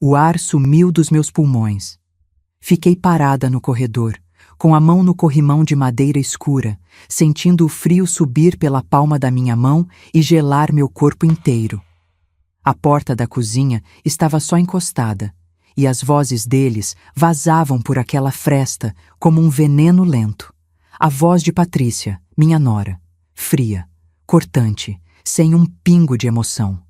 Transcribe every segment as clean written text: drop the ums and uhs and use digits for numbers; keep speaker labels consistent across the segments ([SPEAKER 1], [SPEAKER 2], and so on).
[SPEAKER 1] O ar sumiu dos meus pulmões. Fiquei parada no corredor, com a mão no corrimão de madeira escura, sentindo o frio subir pela palma da minha mão e gelar meu corpo inteiro. A porta da cozinha estava só encostada, e as vozes deles vazavam por aquela fresta como um veneno lento. A voz de Patrícia, minha nora, fria, cortante, sem um pingo de emoção.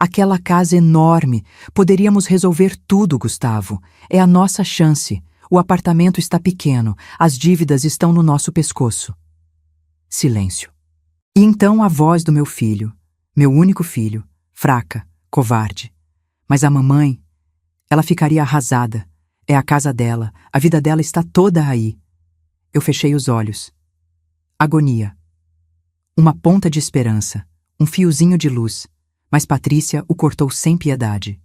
[SPEAKER 1] Aquela casa enorme, poderíamos resolver tudo, Gustavo. É a nossa chance. O apartamento está pequeno, as dívidas estão no nosso pescoço. Silêncio. E então a voz do meu filho, meu único filho, fraca, covarde. Mas a mamãe, ela ficaria arrasada. É a casa dela, a vida dela está toda aí. Eu fechei os olhos. Agonia. Uma ponta de esperança, um fiozinho de luz. Mas Patrícia o cortou sem piedade.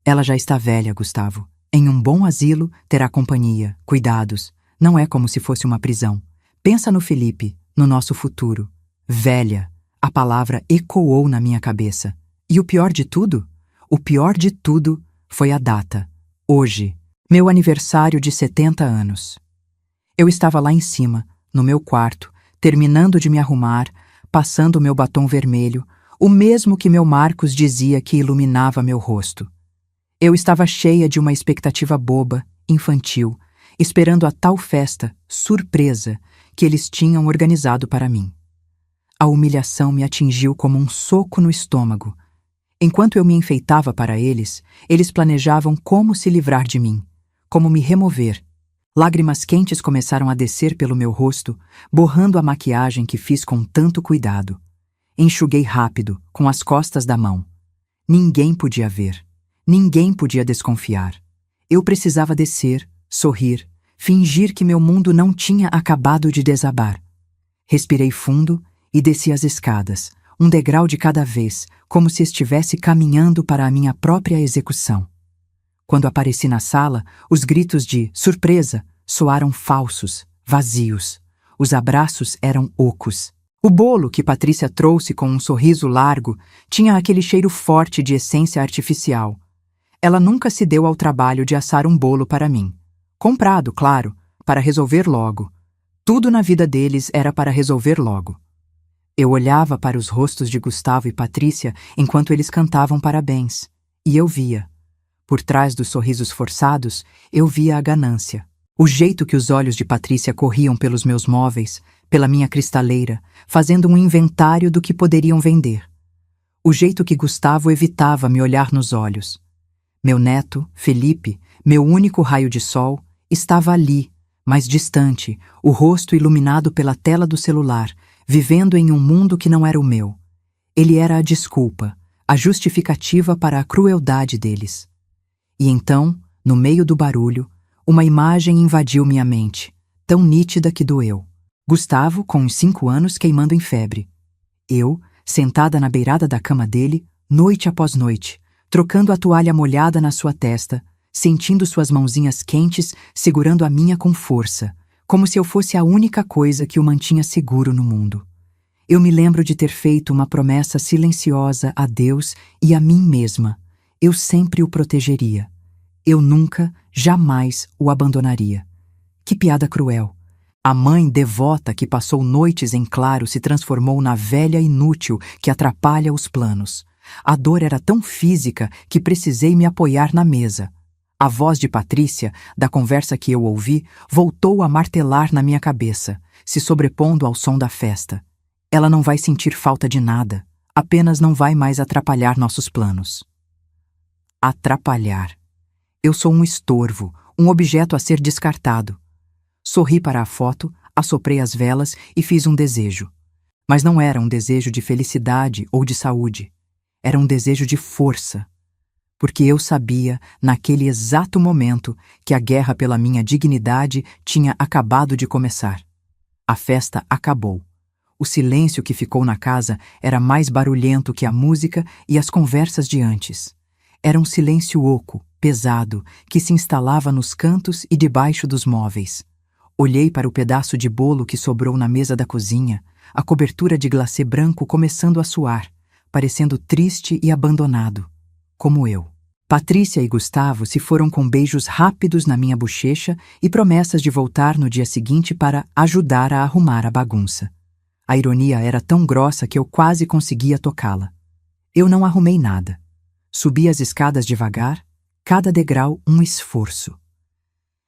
[SPEAKER 1] Ela já está velha, Gustavo. Em um bom asilo, terá companhia, cuidados. Não é como se fosse uma prisão. Pensa no Felipe, no nosso futuro. Velha. A palavra ecoou na minha cabeça. E o pior de tudo? O pior de tudo foi a data. Hoje, meu aniversário de 70 anos. Eu estava lá em cima, no meu quarto, terminando de me arrumar, passando o meu batom vermelho, o mesmo que meu Marcos dizia que iluminava meu rosto. Eu estava cheia de uma expectativa boba, infantil, esperando a tal festa, surpresa, que eles tinham organizado para mim. A humilhação me atingiu como um soco no estômago. Enquanto eu me enfeitava para eles, eles planejavam como se livrar de mim, como me remover. Lágrimas quentes começaram a descer pelo meu rosto, borrando a maquiagem que fiz com tanto cuidado. Enxuguei rápido, com as costas da mão. Ninguém podia ver. Ninguém podia desconfiar. Eu precisava descer, sorrir, fingir que meu mundo não tinha acabado de desabar. Respirei fundo e desci as escadas, um degrau de cada vez, como se estivesse caminhando para a minha própria execução. Quando apareci na sala, os gritos de surpresa soaram falsos, vazios. Os abraços eram ocos. O bolo que Patrícia trouxe com um sorriso largo tinha aquele cheiro forte de essência artificial. Ela nunca se deu ao trabalho de assar um bolo para mim. Comprado, claro, para resolver logo. Tudo na vida deles era para resolver logo. Eu olhava para os rostos de Gustavo e Patrícia enquanto eles cantavam parabéns. E eu via. Por trás dos sorrisos forçados, eu via a ganância. O jeito que os olhos de Patrícia corriam pelos meus móveis, pela minha cristaleira, fazendo um inventário do que poderiam vender. O jeito que Gustavo evitava me olhar nos olhos. Meu neto, Felipe, meu único raio de sol, estava ali, mais distante, o rosto iluminado pela tela do celular, vivendo em um mundo que não era o meu. Ele era a desculpa, a justificativa para a crueldade deles. E então, no meio do barulho, uma imagem invadiu minha mente, tão nítida que doeu. Gustavo, com uns 5 anos, queimando em febre. Eu, sentada na beirada da cama dele, noite após noite, trocando a toalha molhada na sua testa, sentindo suas mãozinhas quentes segurando a minha com força, como se eu fosse a única coisa que o mantinha seguro no mundo. Eu me lembro de ter feito uma promessa silenciosa a Deus e a mim mesma. Eu sempre o protegeria. Eu nunca, jamais o abandonaria. Que piada cruel! A mãe devota que passou noites em claro se transformou na velha inútil que atrapalha os planos. A dor era tão física que precisei me apoiar na mesa. A voz de Patrícia, da conversa que eu ouvi, voltou a martelar na minha cabeça, se sobrepondo ao som da festa. Ela não vai sentir falta de nada, apenas não vai mais atrapalhar nossos planos. Atrapalhar. Eu sou um estorvo, um objeto a ser descartado. Sorri para a foto, assoprei as velas e fiz um desejo. Mas não era um desejo de felicidade ou de saúde. Era um desejo de força. Porque eu sabia, naquele exato momento, que a guerra pela minha dignidade tinha acabado de começar. A festa acabou. O silêncio que ficou na casa era mais barulhento que a música e as conversas de antes. Era um silêncio oco, pesado, que se instalava nos cantos e debaixo dos móveis. Olhei para o pedaço de bolo que sobrou na mesa da cozinha, a cobertura de glacê branco começando a suar, parecendo triste e abandonado, como eu. Patrícia e Gustavo se foram com beijos rápidos na minha bochecha e promessas de voltar no dia seguinte para ajudar a arrumar a bagunça. A ironia era tão grossa que eu quase conseguia tocá-la. Eu não arrumei nada. Subi as escadas devagar, cada degrau um esforço.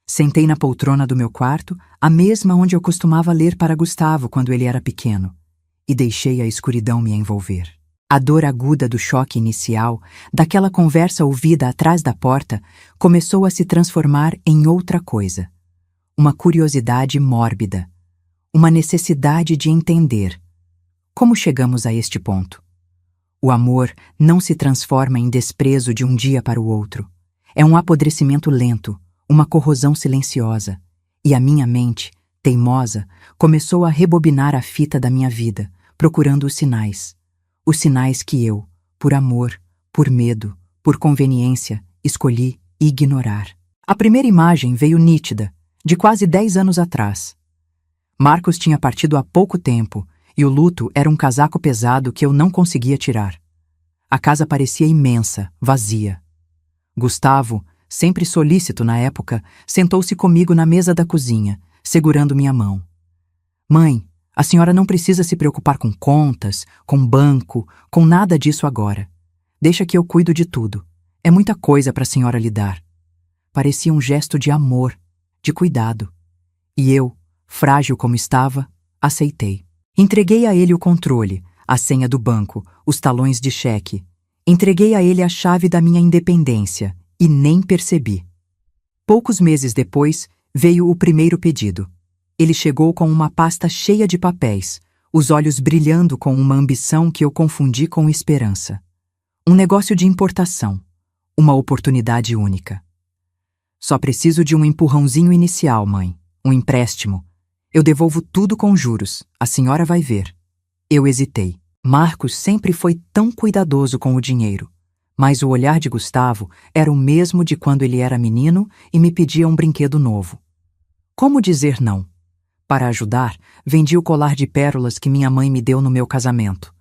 [SPEAKER 1] Sentei na poltrona do meu quarto, a mesma onde eu costumava ler para Gustavo quando ele era pequeno, e deixei a escuridão me envolver. A dor aguda do choque inicial, daquela conversa ouvida atrás da porta, começou a se transformar em outra coisa. Uma curiosidade mórbida. Uma necessidade de entender. Como chegamos a este ponto? O amor não se transforma em desprezo de um dia para o outro. É um apodrecimento lento, uma corrosão silenciosa. E a minha mente, teimosa, começou a rebobinar a fita da minha vida, procurando os sinais. Os sinais que eu, por amor, por medo, por conveniência, escolhi ignorar. A primeira imagem veio nítida, de quase 10 anos atrás. Marcos tinha partido há pouco tempo, e o luto era um casaco pesado que eu não conseguia tirar. A casa parecia imensa, vazia. Gustavo, sempre solícito na época, sentou-se comigo na mesa da cozinha, segurando minha mão. Mãe, a senhora não precisa se preocupar com contas, com banco, com nada disso agora. Deixa que eu cuido de tudo. É muita coisa para a senhora lidar. Parecia um gesto de amor, de cuidado. E eu, frágil como estava, aceitei. Entreguei a ele o controle, a senha do banco, os talões de cheque. Entreguei a ele a chave da minha independência e nem percebi. Poucos meses depois, veio o primeiro pedido. Ele chegou com uma pasta cheia de papéis, os olhos brilhando com uma ambição que eu confundi com esperança. Um negócio de importação, uma oportunidade única. Só preciso de um empurrãozinho inicial, mãe, um empréstimo. Eu devolvo tudo com juros, a senhora vai ver. Eu hesitei. Marcos sempre foi tão cuidadoso com o dinheiro, mas o olhar de Gustavo era o mesmo de quando ele era menino e me pedia um brinquedo novo. Como dizer não? Para ajudar, vendi o colar de pérolas que minha mãe me deu no meu casamento.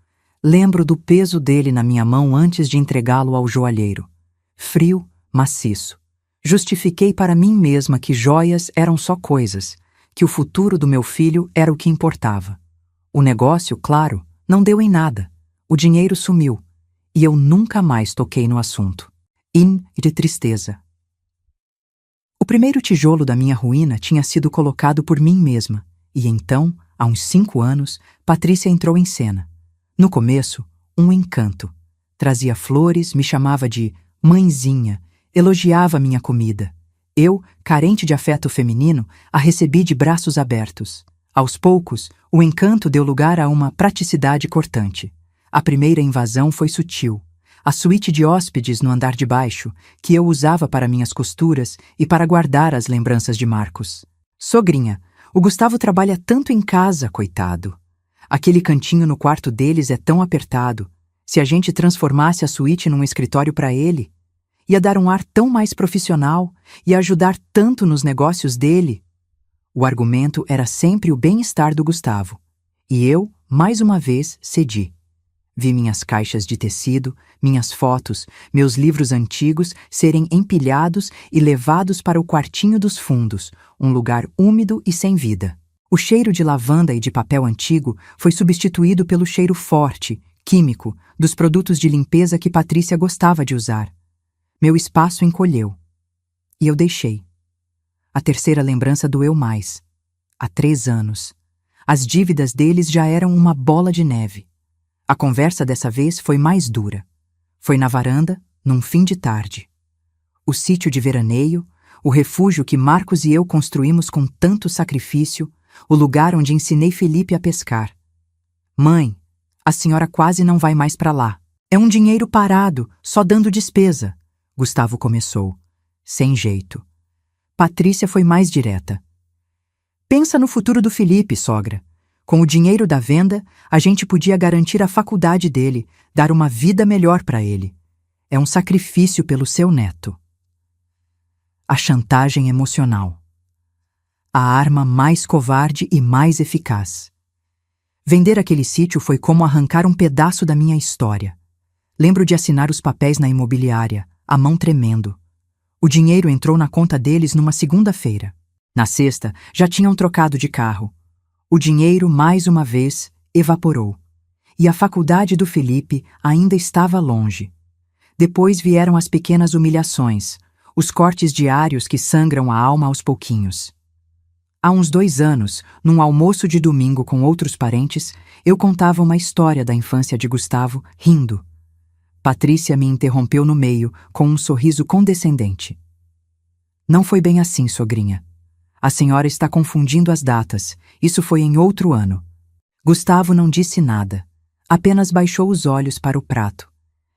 [SPEAKER 1] Lembro do peso dele na minha mão antes de entregá-lo ao joalheiro. Frio, maciço. Justifiquei para mim mesma que joias eram só coisas, que o futuro do meu filho era o que importava. O negócio, claro, não deu em nada. O dinheiro sumiu, e eu nunca mais toquei no assunto. De tristeza. O primeiro tijolo da minha ruína tinha sido colocado por mim mesma, e então, há uns 5 anos, Patrícia entrou em cena. No começo, um encanto. Trazia flores, me chamava de mãezinha, elogiava minha comida. Eu, carente de afeto feminino, a recebi de braços abertos. Aos poucos, o encanto deu lugar a uma praticidade cortante. A primeira invasão foi sutil. A suíte de hóspedes no andar de baixo, que eu usava para minhas costuras e para guardar as lembranças de Marcos. Sogrinha, o Gustavo trabalha tanto em casa, coitado. Aquele cantinho no quarto deles é tão apertado. Se a gente transformasse a suíte num escritório para ele, ia dar um ar tão mais profissional e ajudar tanto nos negócios dele. O argumento era sempre o bem-estar do Gustavo. E eu, mais uma vez, cedi. Vi minhas caixas de tecido, minhas fotos, meus livros antigos serem empilhados e levados para o quartinho dos fundos, um lugar úmido e sem vida. O cheiro de lavanda e de papel antigo foi substituído pelo cheiro forte, químico, dos produtos de limpeza que Patrícia gostava de usar. Meu espaço encolheu. E eu deixei. A terceira lembrança doeu mais. Há 3 anos. As dívidas deles já eram uma bola de neve. A conversa dessa vez foi mais dura. Foi na varanda, num fim de tarde. O sítio de veraneio, o refúgio que Marcos e eu construímos com tanto sacrifício, o lugar onde ensinei Felipe a pescar. Mãe, a senhora quase não vai mais para lá. É um dinheiro parado, só dando despesa. Gustavo começou. Sem jeito. Patrícia foi mais direta. Pensa no futuro do Felipe, sogra. Com o dinheiro da venda, a gente podia garantir a faculdade dele, dar uma vida melhor para ele. É um sacrifício pelo seu neto. A chantagem emocional. A arma mais covarde e mais eficaz. Vender aquele sítio foi como arrancar um pedaço da minha história. Lembro de assinar os papéis na imobiliária, a mão tremendo. O dinheiro entrou na conta deles numa segunda-feira. Na sexta, já tinham trocado de carro. O dinheiro, mais uma vez, evaporou. E a faculdade do Felipe ainda estava longe. Depois vieram as pequenas humilhações, os cortes diários que sangram a alma aos pouquinhos. Há uns 2 anos, num almoço de domingo com outros parentes, eu contava uma história da infância de Gustavo, rindo. Patrícia me interrompeu no meio, com um sorriso condescendente. Não foi bem assim, sogrinha. A senhora está confundindo as datas. Isso foi em outro ano. Gustavo não disse nada. Apenas baixou os olhos para o prato.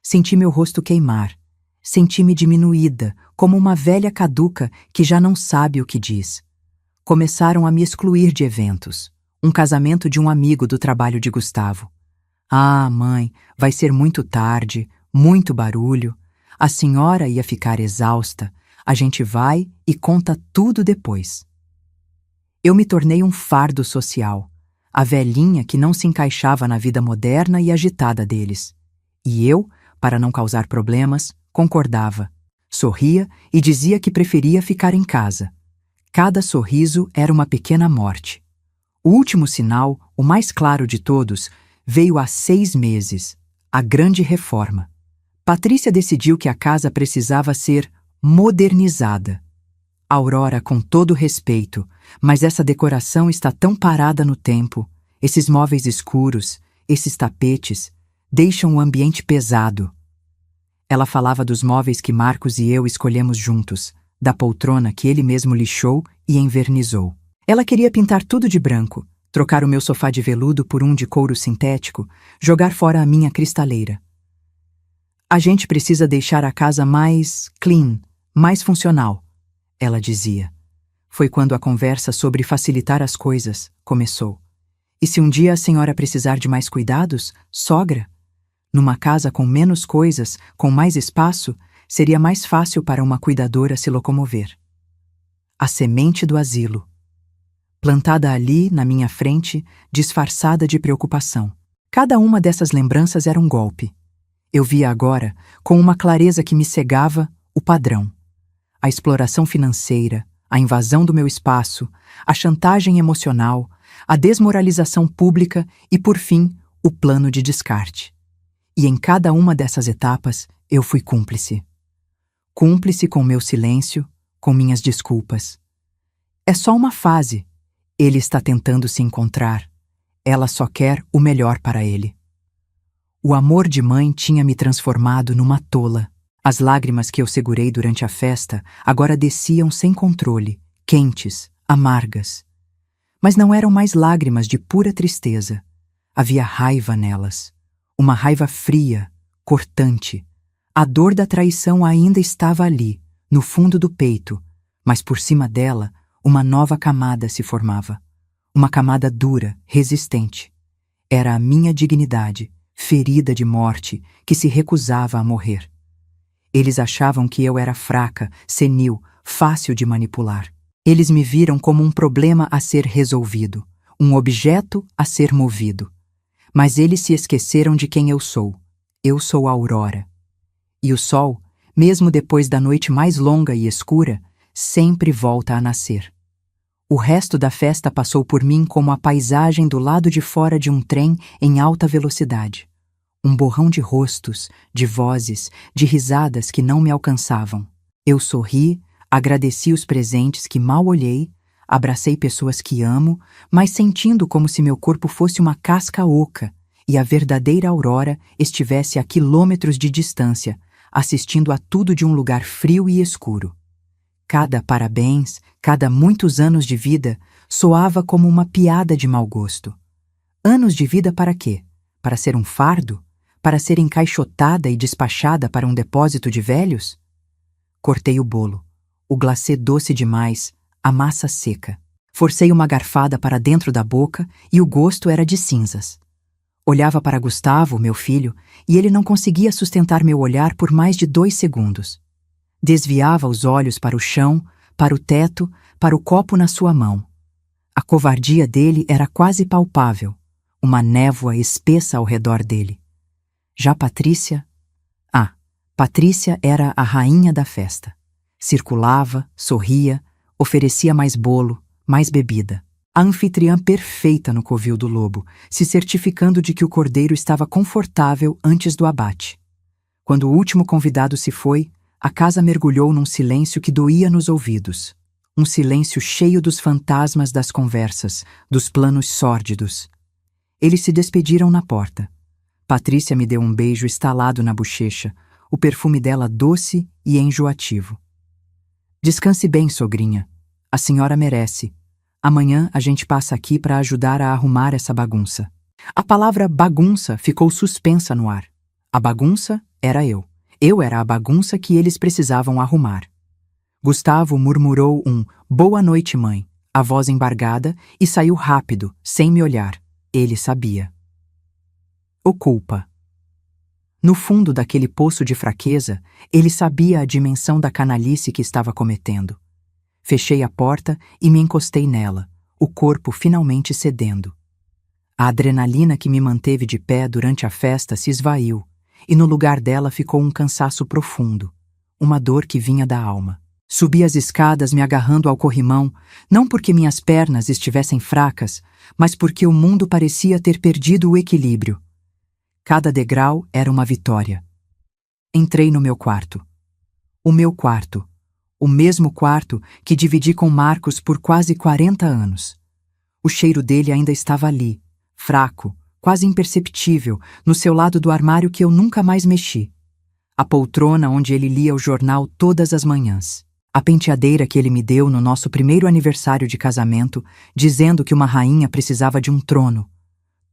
[SPEAKER 1] Senti meu rosto queimar. Senti-me diminuída, como uma velha caduca que já não sabe o que diz. Começaram a me excluir de eventos. Um casamento de um amigo do trabalho de Gustavo. Ah, mãe, vai ser muito tarde, muito barulho. A senhora ia ficar exausta. A gente vai e conta tudo depois. Eu me tornei um fardo social. A velhinha que não se encaixava na vida moderna e agitada deles. E eu, para não causar problemas, concordava. Sorria e dizia que preferia ficar em casa. Cada sorriso era uma pequena morte. O último sinal, o mais claro de todos, veio há 6 meses, a grande reforma. Patrícia decidiu que a casa precisava ser modernizada. Aurora, com todo respeito, mas essa decoração está tão parada no tempo, esses móveis escuros, esses tapetes, deixam o ambiente pesado. Ela falava dos móveis que Marcos e eu escolhemos juntos, da poltrona que ele mesmo lixou e envernizou. Ela queria pintar tudo de branco, trocar o meu sofá de veludo por um de couro sintético, jogar fora a minha cristaleira. A gente precisa deixar a casa mais clean, mais funcional, ela dizia. Foi quando a conversa sobre facilitar as coisas começou. E se um dia a senhora precisar de mais cuidados, sogra? Numa casa com menos coisas, com mais espaço, seria mais fácil para uma cuidadora se locomover. A semente do asilo. Plantada ali, na minha frente, disfarçada de preocupação. Cada uma dessas lembranças era um golpe. Eu via agora, com uma clareza que me cegava, o padrão. A exploração financeira, a invasão do meu espaço, a chantagem emocional, a desmoralização pública e, por fim, o plano de descarte. E em cada uma dessas etapas, eu fui cúmplice. Cúmplice com meu silêncio, com minhas desculpas. É só uma fase. Ele está tentando se encontrar. Ela só quer o melhor para ele. O amor de mãe tinha me transformado numa tola. As lágrimas que eu segurei durante a festa agora desciam sem controle, quentes, amargas. Mas não eram mais lágrimas de pura tristeza. Havia raiva nelas. Uma raiva fria, cortante. A dor da traição ainda estava ali, no fundo do peito, mas por cima dela, uma nova camada se formava. Uma camada dura, resistente. Era a minha dignidade, ferida de morte, que se recusava a morrer. Eles achavam que eu era fraca, senil, fácil de manipular. Eles me viram como um problema a ser resolvido, um objeto a ser movido. Mas eles se esqueceram de quem eu sou. Eu sou a aurora. E o sol, mesmo depois da noite mais longa e escura, sempre volta a nascer. O resto da festa passou por mim como a paisagem do lado de fora de um trem em alta velocidade. Um borrão de rostos, de vozes, de risadas que não me alcançavam. Eu sorri, agradeci os presentes que mal olhei, abracei pessoas que amo, mas sentindo como se meu corpo fosse uma casca oca e a verdadeira aurora estivesse a quilômetros de distância, assistindo a tudo de um lugar frio e escuro. Cada parabéns, cada muitos anos de vida, soava como uma piada de mau gosto. Anos de vida para quê? Para ser um fardo? Para ser encaixotada e despachada para um depósito de velhos? Cortei o bolo, o glacê doce demais, a massa seca. Forcei uma garfada para dentro da boca e o gosto era de cinzas. Olhava para Gustavo, meu filho, e ele não conseguia sustentar meu olhar por mais de 2 segundos. Desviava os olhos para o chão, para o teto, para o copo na sua mão. A covardia dele era quase palpável, uma névoa espessa ao redor dele. Já Patrícia? Patrícia era a rainha da festa. Circulava, sorria, oferecia mais bolo, mais bebida. A anfitriã perfeita no covil do lobo, se certificando de que o cordeiro estava confortável antes do abate. Quando o último convidado se foi, a casa mergulhou num silêncio que doía nos ouvidos. Um silêncio cheio dos fantasmas das conversas, dos planos sórdidos. Eles se despediram na porta. Patrícia me deu um beijo estalado na bochecha, o perfume dela doce e enjoativo. Descanse bem, sogrinha. A senhora merece. Amanhã a gente passa aqui para ajudar a arrumar essa bagunça. A palavra bagunça ficou suspensa no ar. A bagunça era eu. Eu era a bagunça que eles precisavam arrumar. Gustavo murmurou um "Boa noite, mãe", a voz embargada, e saiu rápido, sem me olhar. Ele sabia. O culpa. No fundo daquele poço de fraqueza, ele sabia a dimensão da canalice que estava cometendo. Fechei a porta e me encostei nela, o corpo finalmente cedendo. A adrenalina que me manteve de pé durante a festa se esvaiu, e no lugar dela ficou um cansaço profundo, uma dor que vinha da alma. Subi as escadas me agarrando ao corrimão, não porque minhas pernas estivessem fracas, mas porque o mundo parecia ter perdido o equilíbrio. Cada degrau era uma vitória. Entrei no meu quarto. O meu quarto. O mesmo quarto que dividi com Marcos por quase 40 anos. O cheiro dele ainda estava ali, fraco, quase imperceptível, no seu lado do armário que eu nunca mais mexi. A poltrona onde ele lia o jornal todas as manhãs. A penteadeira que ele me deu no nosso primeiro aniversário de casamento, dizendo que uma rainha precisava de um trono.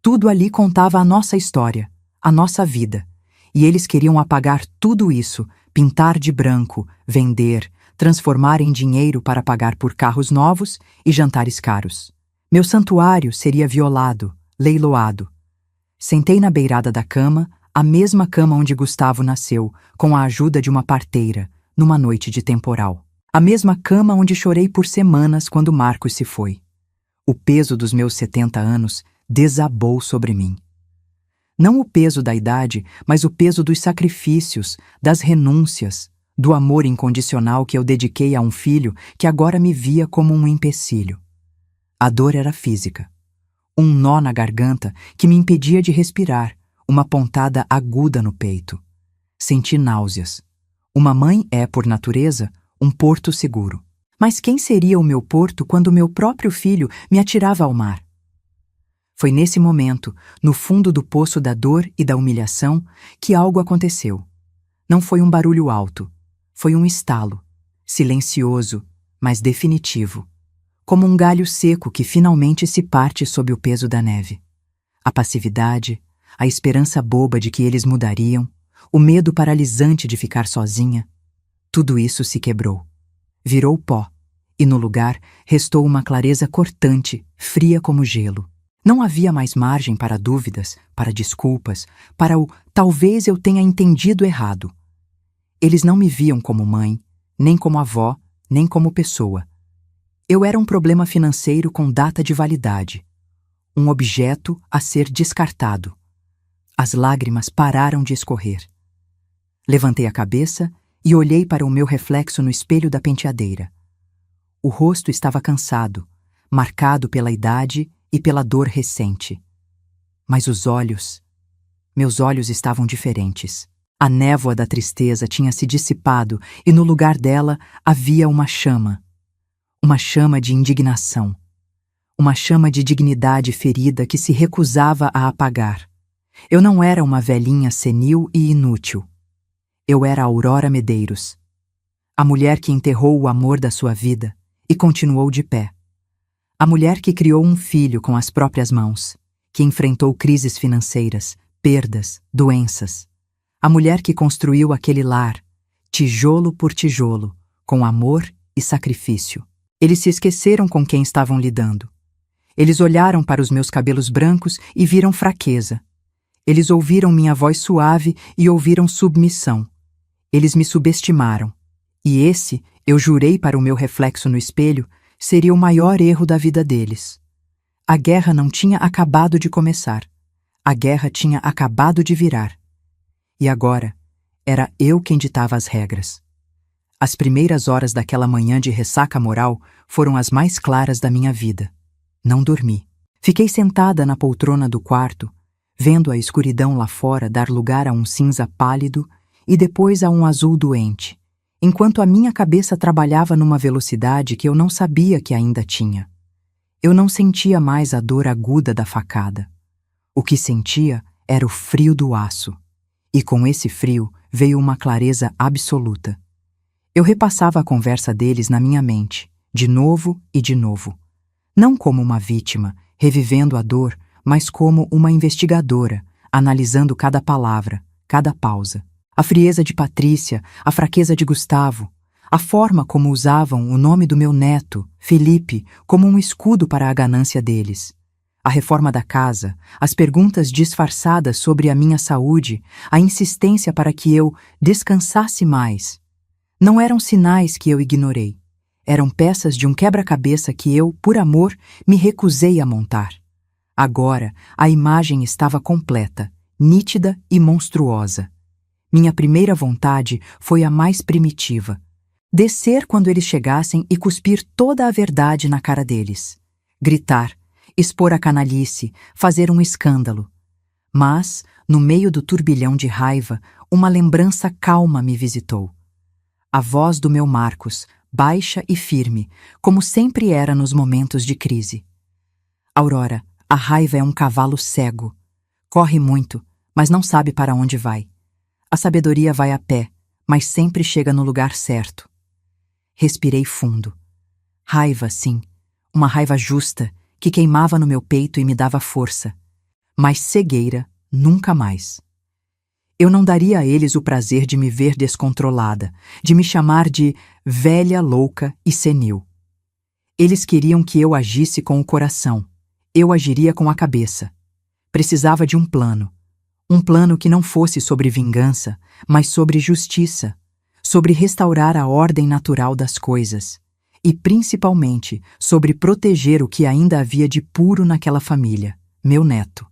[SPEAKER 1] Tudo ali contava a nossa história, a nossa vida. E eles queriam apagar tudo isso, pintar de branco, vender, transformar em dinheiro para pagar por carros novos e jantares caros. Meu santuário seria violado, leiloado. Sentei na beirada da cama, a mesma cama onde Gustavo nasceu, com a ajuda de uma parteira, numa noite de temporal. A mesma cama onde chorei por semanas quando Marcos se foi. O peso dos meus 70 anos desabou sobre mim. Não o peso da idade, mas o peso dos sacrifícios, das renúncias, do amor incondicional que eu dediquei a um filho que agora me via como um empecilho. A dor era física. Um nó na garganta que me impedia de respirar, uma pontada aguda no peito. Senti náuseas. Uma mãe é, por natureza, um porto seguro. Mas quem seria o meu porto quando meu próprio filho me atirava ao mar? Foi nesse momento, no fundo do poço da dor e da humilhação, que algo aconteceu. Não foi um barulho alto. Foi um estalo, silencioso, mas definitivo, como um galho seco que finalmente se parte sob o peso da neve. A passividade, a esperança boba de que eles mudariam, o medo paralisante de ficar sozinha, tudo isso se quebrou. Virou pó, e no lugar restou uma clareza cortante, fria como gelo. Não havia mais margem para dúvidas, para desculpas, para o "talvez eu tenha entendido errado". Eles não me viam como mãe, nem como avó, nem como pessoa. Eu era um problema financeiro com data de validade. Um objeto a ser descartado. As lágrimas pararam de escorrer. Levantei a cabeça e olhei para o meu reflexo no espelho da penteadeira. O rosto estava cansado, marcado pela idade e pela dor recente. Mas os olhos... meus olhos estavam diferentes. A névoa da tristeza tinha se dissipado e no lugar dela havia uma chama. Uma chama de indignação. Uma chama de dignidade ferida que se recusava a apagar. Eu não era uma velhinha senil e inútil. Eu era Aurora Medeiros. A mulher que enterrou o amor da sua vida e continuou de pé. A mulher que criou um filho com as próprias mãos, que enfrentou crises financeiras, perdas, doenças. A mulher que construiu aquele lar, tijolo por tijolo, com amor e sacrifício. Eles se esqueceram com quem estavam lidando. Eles olharam para os meus cabelos brancos e viram fraqueza. Eles ouviram minha voz suave e ouviram submissão. Eles me subestimaram. E esse, eu jurei para o meu reflexo no espelho, seria o maior erro da vida deles. A guerra não tinha acabado de começar. A guerra tinha acabado de virar. E agora, Era eu quem ditava as regras. As primeiras horas daquela manhã de ressaca moral foram as mais claras da minha vida. Não dormi. Fiquei sentada na poltrona do quarto, vendo a escuridão lá fora dar lugar a um cinza pálido e depois a um azul doente, enquanto a minha cabeça trabalhava numa velocidade que eu não sabia que ainda tinha. Eu não sentia mais a dor aguda da facada. O que sentia era o frio do aço. E com esse frio veio uma clareza absoluta. Eu repassava a conversa deles na minha mente, de novo e de novo. Não como uma vítima, revivendo a dor, mas como uma investigadora, analisando cada palavra, cada pausa. A frieza de Patrícia, a fraqueza de Gustavo, a forma como usavam o nome do meu neto, Felipe, como um escudo para a ganância deles. A reforma da casa, as perguntas disfarçadas sobre a minha saúde, a insistência para que eu descansasse mais. Não eram sinais que eu ignorei. Eram peças de um quebra-cabeça que eu, por amor, me recusei a montar. Agora, a imagem estava completa, nítida e monstruosa. Minha primeira vontade foi a mais primitiva. Descer quando eles chegassem e cuspir toda a verdade na cara deles. Gritar, expor a canalice, fazer um escândalo. Mas, no meio do turbilhão de raiva, uma lembrança calma me visitou. A voz do meu Marcos, baixa e firme, como sempre era nos momentos de crise. Aurora, a raiva é um cavalo cego. Corre muito, mas não sabe para onde vai. A sabedoria vai a pé, mas sempre chega no lugar certo. Respirei fundo. Raiva, sim, uma raiva justa, que queimava no meu peito e me dava força. Mas cegueira, nunca mais. Eu não daria a eles o prazer de me ver descontrolada, de me chamar de velha, louca e senil. Eles queriam que eu agisse com o coração. Eu agiria com a cabeça. Precisava de um plano. Um plano que não fosse sobre vingança, mas sobre justiça, sobre restaurar a ordem natural das coisas e, principalmente, sobre proteger o que ainda havia de puro naquela família, meu neto.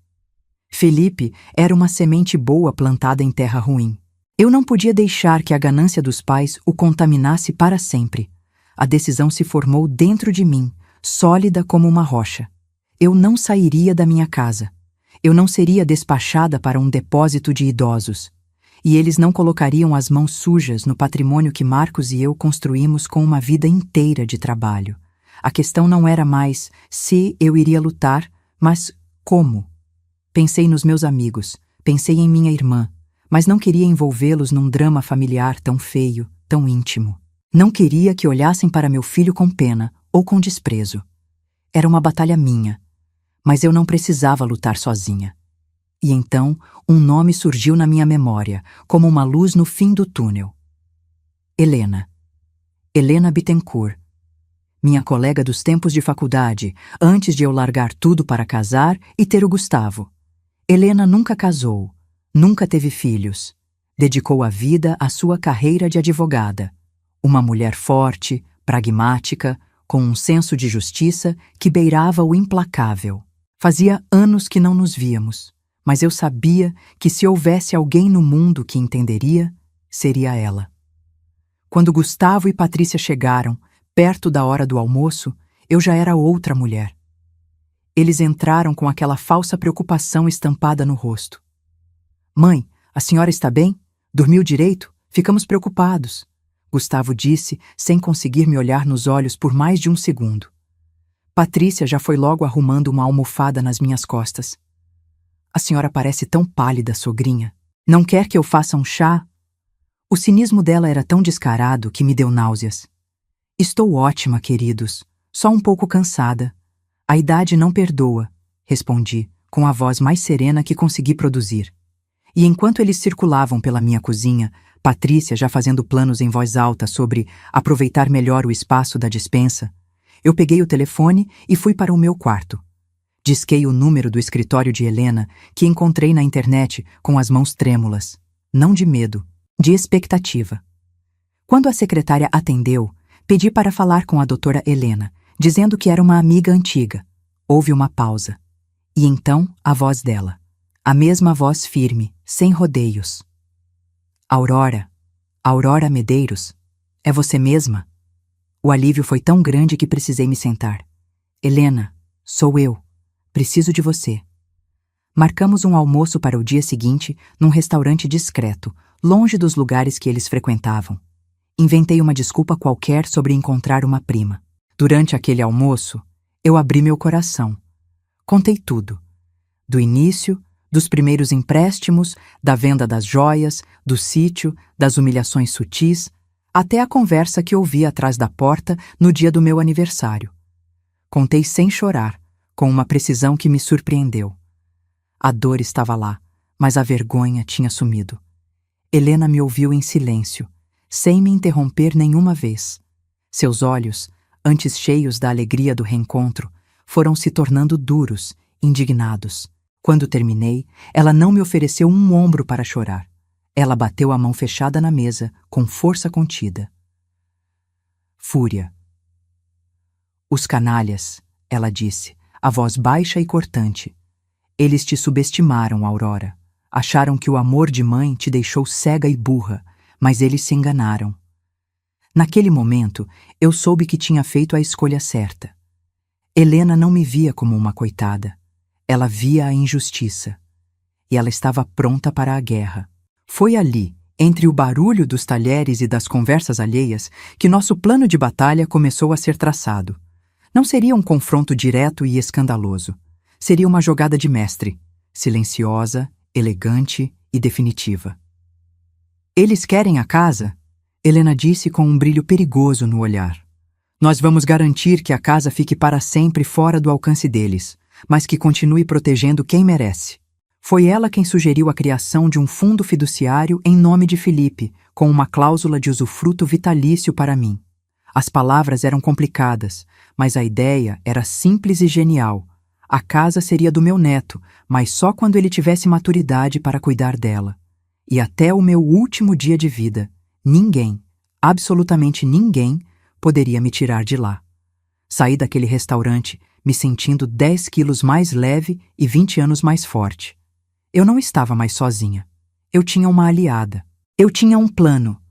[SPEAKER 1] Felipe era uma semente boa plantada em terra ruim. Eu não podia deixar que a ganância dos pais o contaminasse para sempre. A decisão se formou dentro de mim, sólida como uma rocha. Eu não sairia da minha casa. Eu não seria despachada para um depósito de idosos. E eles não colocariam as mãos sujas no patrimônio que Marcos e eu construímos com uma vida inteira de trabalho. A questão não era mais se eu iria lutar, mas como. Pensei nos meus amigos, pensei em minha irmã, mas não queria envolvê-los num drama familiar tão feio, tão íntimo. Não queria que olhassem para meu filho com pena ou com desprezo. Era uma batalha minha, mas eu não precisava lutar sozinha. E então, um nome surgiu na minha memória, como uma luz no fim do túnel. Helena. Helena Bittencourt. Minha colega dos tempos de faculdade, antes de eu largar tudo para casar e ter o Gustavo. Helena nunca casou, nunca teve filhos. Dedicou a vida à sua carreira de advogada. Uma mulher forte, pragmática, com um senso de justiça que beirava o implacável. Fazia anos que não nos víamos, mas eu sabia que se houvesse alguém no mundo que entenderia, seria ela. Quando Gustavo e Patrícia chegaram, perto da hora do almoço, eu já era outra mulher. Eles entraram com aquela falsa preocupação estampada no rosto. "Mãe, a senhora está bem? Dormiu direito? Ficamos preocupados", Gustavo disse, sem conseguir me olhar nos olhos por mais de um segundo. Patrícia já foi logo arrumando uma almofada nas minhas costas. "A senhora parece tão pálida, sogrinha. Não quer que eu faça um chá?" O cinismo dela era tão descarado que me deu náuseas. "Estou ótima, queridos. Só um pouco cansada. A idade não perdoa", respondi, com a voz mais serena que consegui produzir. E enquanto eles circulavam pela minha cozinha, Patrícia já fazendo planos em voz alta sobre aproveitar melhor o espaço da despensa, eu peguei o telefone e fui para o meu quarto. Disquei o número do escritório de Helena, que encontrei na internet com as mãos trêmulas. Não de medo, de expectativa. Quando a secretária atendeu, pedi para falar com a doutora Helena, dizendo que era uma amiga antiga. Houve uma pausa. E então a voz dela. A mesma voz firme, sem rodeios. Aurora, Aurora Medeiros, é você mesma? O alívio foi tão grande que precisei me sentar. Helena, sou eu. Preciso de você. Marcamos um almoço para o dia seguinte num restaurante discreto, longe dos lugares que eles frequentavam. Inventei uma desculpa qualquer sobre encontrar uma prima. Durante aquele almoço, eu abri meu coração. Contei tudo. Do início, dos primeiros empréstimos, da venda das joias, do sítio, das humilhações sutis, até a conversa que ouvi atrás da porta no dia do meu aniversário. Contei sem chorar, com uma precisão que me surpreendeu. A dor estava lá, mas a vergonha tinha sumido. Helena me ouviu em silêncio, sem me interromper nenhuma vez. Seus olhos, antes cheios da alegria do reencontro, foram se tornando duros, indignados. Quando terminei, ela não me ofereceu um ombro para chorar. Ela bateu a mão fechada na mesa, com força contida. Fúria. Os canalhas, ela disse, a voz baixa e cortante. Eles te subestimaram, Aurora. Acharam que o amor de mãe te deixou cega e burra, mas eles se enganaram. Naquele momento, eu soube que tinha feito a escolha certa. Helena não me via como uma coitada. Ela via a injustiça. E ela estava pronta para a guerra. Foi ali, entre o barulho dos talheres e das conversas alheias, que nosso plano de batalha começou a ser traçado. Não seria um confronto direto e escandaloso. Seria uma jogada de mestre, silenciosa, elegante e definitiva. Eles querem a casa? Helena disse com um brilho perigoso no olhar. Nós vamos garantir que a casa fique para sempre fora do alcance deles, mas que continue protegendo quem merece. Foi ela quem sugeriu a criação de um fundo fiduciário em nome de Felipe, com uma cláusula de usufruto vitalício para mim. As palavras eram complicadas, mas a ideia era simples e genial. A casa seria do meu neto, mas só quando ele tivesse maturidade para cuidar dela. E até o meu último dia de vida, ninguém, absolutamente ninguém, poderia me tirar de lá. Saí daquele restaurante me sentindo 10 quilos mais leve e 20 anos mais forte. Eu não estava mais sozinha. Eu tinha uma aliada. Eu tinha um plano.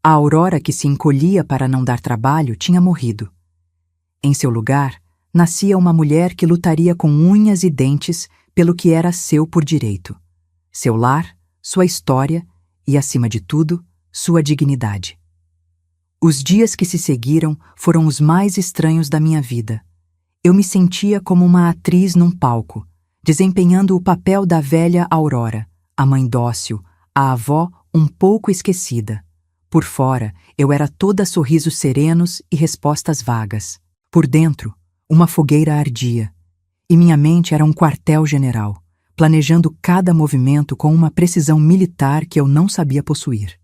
[SPEAKER 1] A Aurora que se encolhia para não dar trabalho tinha morrido. Em seu lugar, nascia uma mulher que lutaria com unhas e dentes pelo que era seu por direito. Seu lar, sua história e, acima de tudo, sua dignidade. Os dias que se seguiram foram os mais estranhos da minha vida. Eu me sentia como uma atriz num palco, desempenhando o papel da velha Aurora, a mãe dócil, a avó um pouco esquecida. Por fora, eu era toda sorrisos serenos e respostas vagas. Por dentro, uma fogueira ardia, e minha mente era um quartel-general, planejando cada movimento com uma precisão militar que eu não sabia possuir.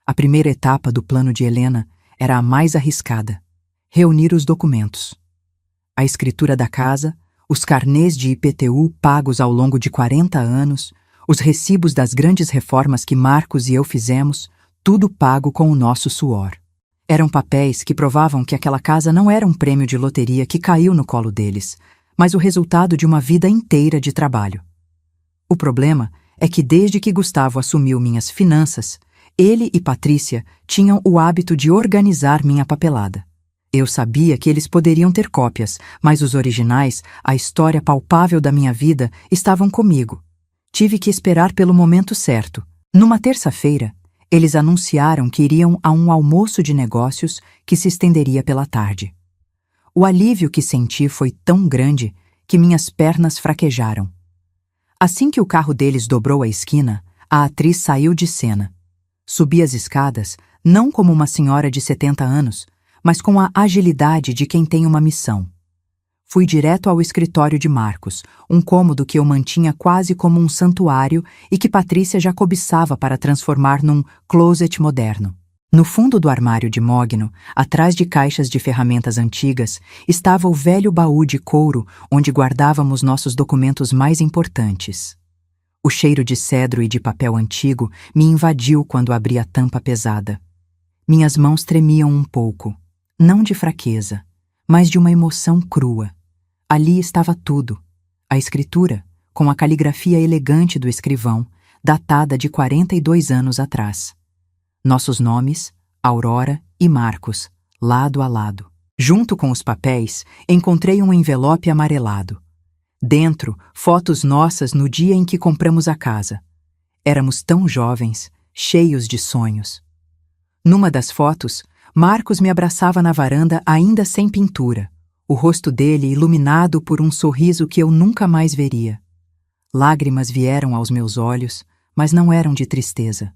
[SPEAKER 1] A primeira etapa do plano de Helena era a mais arriscada: reunir os documentos. A escritura da casa, os carnês de IPTU pagos ao longo de 40 anos, os recibos das grandes reformas que Marcos e eu fizemos, tudo pago com o nosso suor. Eram papéis que provavam que aquela casa não era um prêmio de loteria que caiu no colo deles, mas o resultado de uma vida inteira de trabalho. O problema é que desde que Gustavo assumiu minhas finanças, ele e Patrícia tinham o hábito de organizar minha papelada. Eu sabia que eles poderiam ter cópias, mas os originais, a história palpável da minha vida, estavam comigo. Tive que esperar pelo momento certo. Numa terça-feira, eles anunciaram que iriam a um almoço de negócios que se estenderia pela tarde. O alívio que senti foi tão grande que minhas pernas fraquejaram. Assim que o carro deles dobrou a esquina, a atriz saiu de cena. Subi as escadas, não como uma senhora de 70 anos, mas com a agilidade de quem tem uma missão. Fui direto ao escritório de Marcos, um cômodo que eu mantinha quase como um santuário e que Patrícia já cobiçava para transformar num closet moderno. No fundo do armário de mogno, atrás de caixas de ferramentas antigas, estava o velho baú de couro onde guardávamos nossos documentos mais importantes. O cheiro de cedro e de papel antigo me invadiu quando abri a tampa pesada. Minhas mãos tremiam um pouco, não de fraqueza, mas de uma emoção crua. Ali estava tudo: a escritura, com a caligrafia elegante do escrivão, datada de 42 anos atrás. Nossos nomes, Aurora e Marcos, lado a lado. Junto com os papéis, encontrei um envelope amarelado. Dentro, fotos nossas no dia em que compramos a casa. Éramos tão jovens, cheios de sonhos. Numa das fotos, Marcos me abraçava na varanda ainda sem pintura, o rosto dele iluminado por um sorriso que eu nunca mais veria. Lágrimas vieram aos meus olhos, mas não eram de tristeza.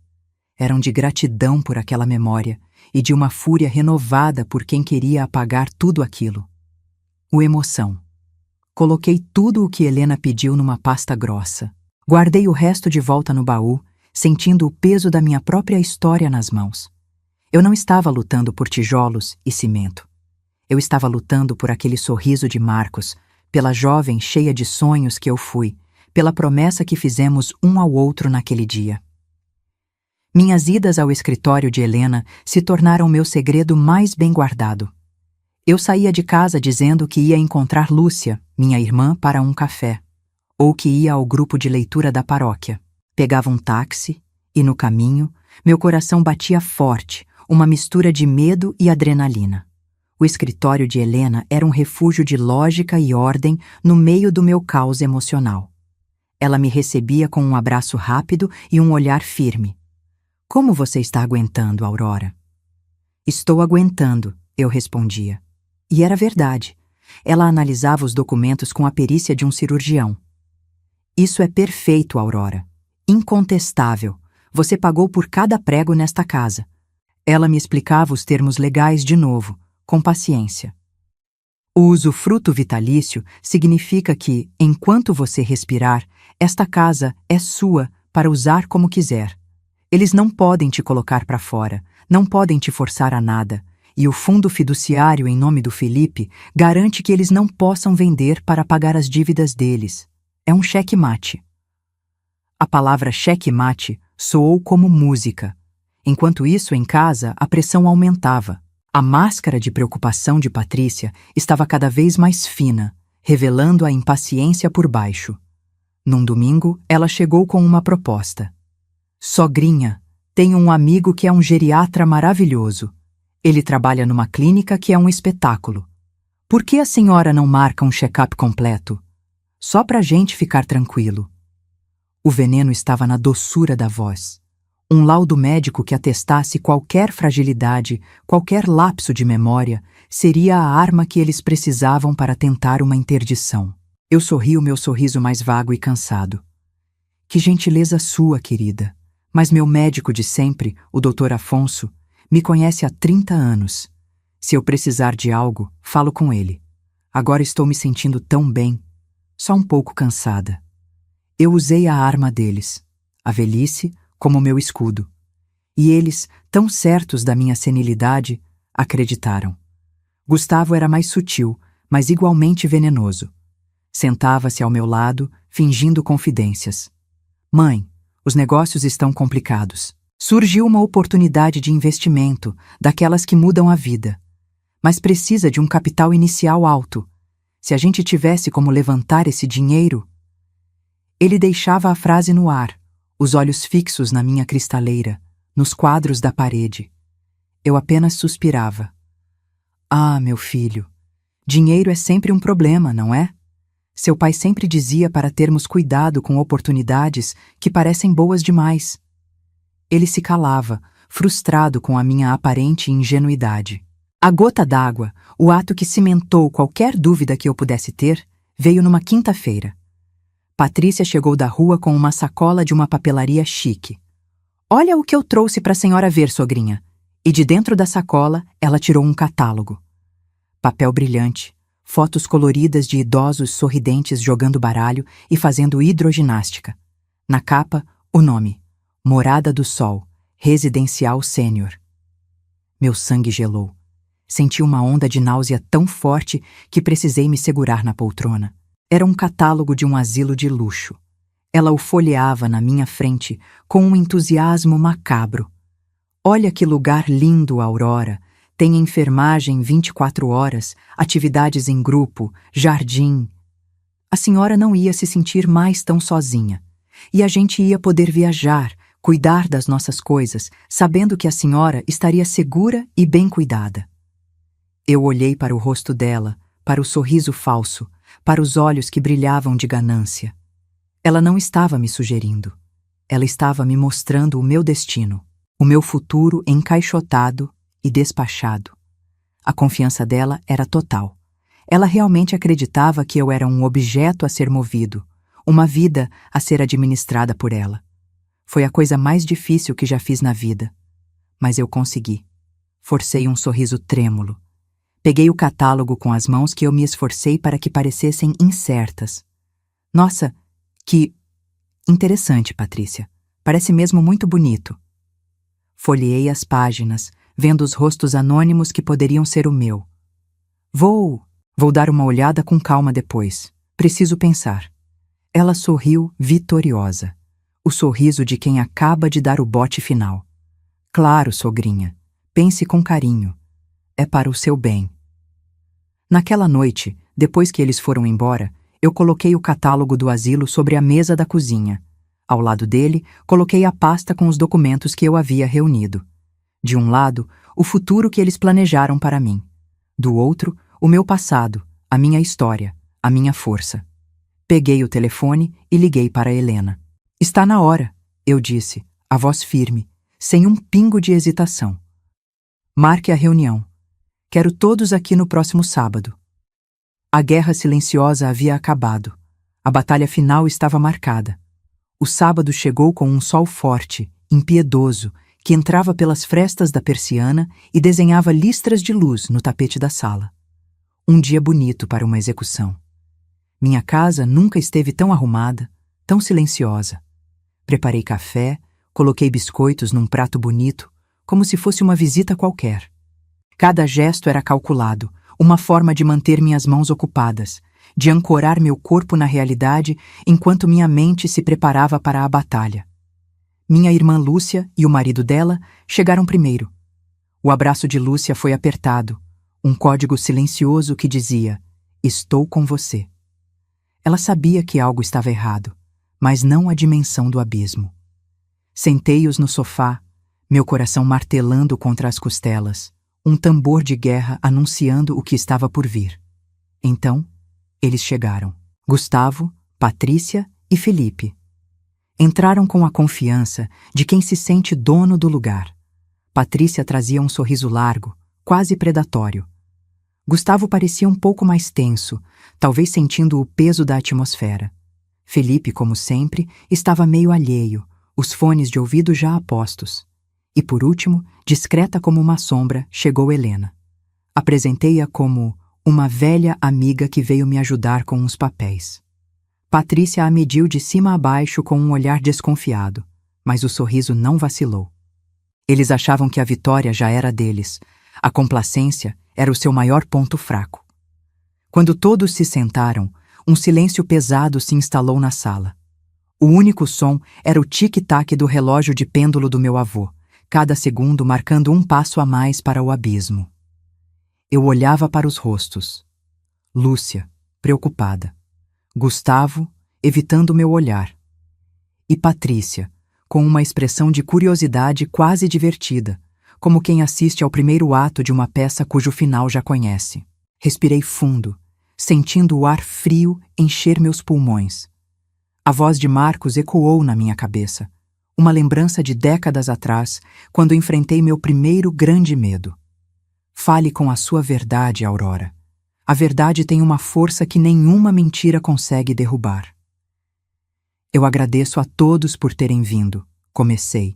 [SPEAKER 1] Eram de gratidão por aquela memória e de uma fúria renovada por quem queria apagar tudo aquilo. O emoção. Coloquei tudo o que Helena pediu numa pasta grossa. Guardei o resto de volta no baú, sentindo o peso da minha própria história nas mãos. Eu não estava lutando por tijolos e cimento. Eu estava lutando por aquele sorriso de Marcos, pela jovem cheia de sonhos que eu fui, pela promessa que fizemos um ao outro naquele dia. Minhas idas ao escritório de Helena se tornaram meu segredo mais bem guardado. Eu saía de casa dizendo que ia encontrar Lúcia, minha irmã, para um café, ou que ia ao grupo de leitura da paróquia. Pegava um táxi e, no caminho, meu coração batia forte, uma mistura de medo e adrenalina. O escritório de Helena era um refúgio de lógica e ordem no meio do meu caos emocional. Ela me recebia com um abraço rápido e um olhar firme. Como você está aguentando, Aurora? Estou aguentando, eu respondia. E era verdade. Ela analisava os documentos com a perícia de um cirurgião. Isso é perfeito, Aurora. Incontestável. Você pagou por cada prego nesta casa. Ela me explicava os termos legais de novo, com paciência. O usufruto vitalício significa que, enquanto você respirar, esta casa é sua para usar como quiser. Eles não podem te colocar para fora, não podem te forçar a nada, e o fundo fiduciário em nome do Felipe garante que eles não possam vender para pagar as dívidas deles. É um cheque-mate. A palavra cheque-mate soou como música. Enquanto isso, em casa, a pressão aumentava. A máscara de preocupação de Patrícia estava cada vez mais fina, revelando a impaciência por baixo. Num domingo, ela chegou com uma proposta. Sogrinha, tenho um amigo que é um geriatra maravilhoso. Ele trabalha numa clínica que é um espetáculo. Por que a senhora não marca um check-up completo? Só pra gente ficar tranquilo. O veneno estava na doçura da voz. Um laudo médico que atestasse qualquer fragilidade, qualquer lapso de memória, seria a arma que eles precisavam para tentar uma interdição. Eu sorri o meu sorriso mais vago e cansado. Que gentileza sua, querida. Mas meu médico de sempre, o Dr. Afonso, me conhece há 30 anos. Se eu precisar de algo, falo com ele. Agora estou me sentindo tão bem, só um pouco cansada. Eu usei a arma deles, a velhice, como meu escudo. E eles, tão certos da minha senilidade, acreditaram. Gustavo era mais sutil, mas igualmente venenoso. Sentava-se ao meu lado, fingindo confidências. Mãe, os negócios estão complicados. Surgiu uma oportunidade de investimento, daquelas que mudam a vida. Mas precisa de um capital inicial alto. Se a gente tivesse como levantar esse dinheiro... Ele deixava a frase no ar, os olhos fixos na minha cristaleira, nos quadros da parede. Eu apenas suspirava. Ah, meu filho, dinheiro é sempre um problema, não é? Seu pai sempre dizia para termos cuidado com oportunidades que parecem boas demais. Ele se calava, frustrado com a minha aparente ingenuidade. A gota d'água, o ato que cimentou qualquer dúvida que eu pudesse ter, veio numa quinta-feira. Patrícia chegou da rua com uma sacola de uma papelaria chique. Olha o que eu trouxe para a senhora ver, sogrinha. E de dentro da sacola, ela tirou um catálogo. Papel brilhante, fotos coloridas de idosos sorridentes jogando baralho e fazendo hidroginástica. Na capa, o nome: Morada do Sol, Residencial Sênior. Meu sangue gelou. Senti uma onda de náusea tão forte que precisei me segurar na poltrona. Era um catálogo de um asilo de luxo. Ela o folheava na minha frente com um entusiasmo macabro. Olha que lugar lindo, Aurora. Tem enfermagem 24 horas, atividades em grupo, jardim. A senhora não ia se sentir mais tão sozinha. E a gente ia poder viajar, cuidar das nossas coisas, sabendo que a senhora estaria segura e bem cuidada. Eu olhei para o rosto dela, para o sorriso falso, para os olhos que brilhavam de ganância. Ela não estava me sugerindo. Ela estava me mostrando o meu destino, o meu futuro encaixotado e despachado. A confiança dela era total. Ela realmente acreditava que eu era um objeto a ser movido, uma vida a ser administrada por ela. Foi a coisa mais difícil que já fiz na vida. Mas eu consegui. Forcei um sorriso trêmulo. Peguei o catálogo com as mãos que eu me esforcei para que parecessem incertas. Nossa, que interessante, Patrícia. Parece mesmo muito bonito. Folheei as páginas, vendo os rostos anônimos que poderiam ser o meu. Vou dar uma olhada com calma depois. Preciso pensar. Ela sorriu vitoriosa. O sorriso de quem acaba de dar o bote final. Claro, sogrinha. Pense com carinho. É para o seu bem. Naquela noite, depois que eles foram embora, eu coloquei o catálogo do asilo sobre a mesa da cozinha. Ao lado dele, coloquei a pasta com os documentos que eu havia reunido. De um lado, o futuro que eles planejaram para mim. Do outro, o meu passado, a minha história, a minha força. Peguei o telefone e liguei para Helena. Está na hora, eu disse, a voz firme, sem um pingo de hesitação. Marque a reunião. Quero todos aqui no próximo sábado. A guerra silenciosa havia acabado. A batalha final estava marcada. O sábado chegou com um sol forte, impiedoso, que entrava pelas frestas da persiana e desenhava listras de luz no tapete da sala. Um dia bonito para uma execução. Minha casa nunca esteve tão arrumada, tão silenciosa. Preparei café, coloquei biscoitos num prato bonito, como se fosse uma visita qualquer. Cada gesto era calculado, uma forma de manter minhas mãos ocupadas, de ancorar meu corpo na realidade enquanto minha mente se preparava para a batalha. Minha irmã Lúcia e o marido dela chegaram primeiro. O abraço de Lúcia foi apertado, um código silencioso que dizia: "Estou com você." Ela sabia que algo estava errado, mas não a dimensão do abismo. Sentei-os no sofá, meu coração martelando contra as costelas, um tambor de guerra anunciando o que estava por vir. Então, eles chegaram. Gustavo, Patrícia e Felipe. Entraram com a confiança de quem se sente dono do lugar. Patrícia trazia um sorriso largo, quase predatório. Gustavo parecia um pouco mais tenso, talvez sentindo o peso da atmosfera. Felipe, como sempre, estava meio alheio, os fones de ouvido já a postos. E por último, discreta como uma sombra, chegou Helena. Apresentei-a como uma velha amiga que veio me ajudar com uns papéis. Patrícia a mediu de cima a baixo com um olhar desconfiado, mas o sorriso não vacilou. Eles achavam que a vitória já era deles. A complacência era o seu maior ponto fraco. Quando todos se sentaram, um silêncio pesado se instalou na sala. O único som era o tic-tac do relógio de pêndulo do meu avô, cada segundo marcando um passo a mais para o abismo. Eu olhava para os rostos. Lúcia, preocupada. Gustavo, evitando meu olhar. E Patrícia, com uma expressão de curiosidade quase divertida, como quem assiste ao primeiro ato de uma peça cujo final já conhece. Respirei fundo, sentindo o ar frio encher meus pulmões. A voz de Marcos ecoou na minha cabeça, uma lembrança de décadas atrás, quando enfrentei meu primeiro grande medo. Fale com a sua verdade, Aurora. A verdade tem uma força que nenhuma mentira consegue derrubar. Eu agradeço a todos por terem vindo, comecei,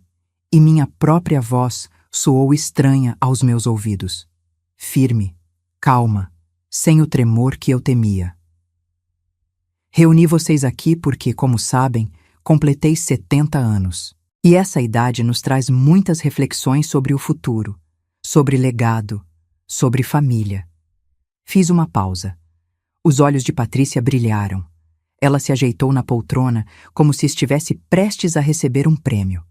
[SPEAKER 1] e minha própria voz soou estranha aos meus ouvidos. Firme, calma, sem o tremor que eu temia. Reuni vocês aqui porque, como sabem, completei 70 anos. E essa idade nos traz muitas reflexões sobre o futuro, sobre legado, sobre família. Fiz uma pausa. Os olhos de Patrícia brilharam. Ela se ajeitou na poltrona como se estivesse prestes a receber um prêmio.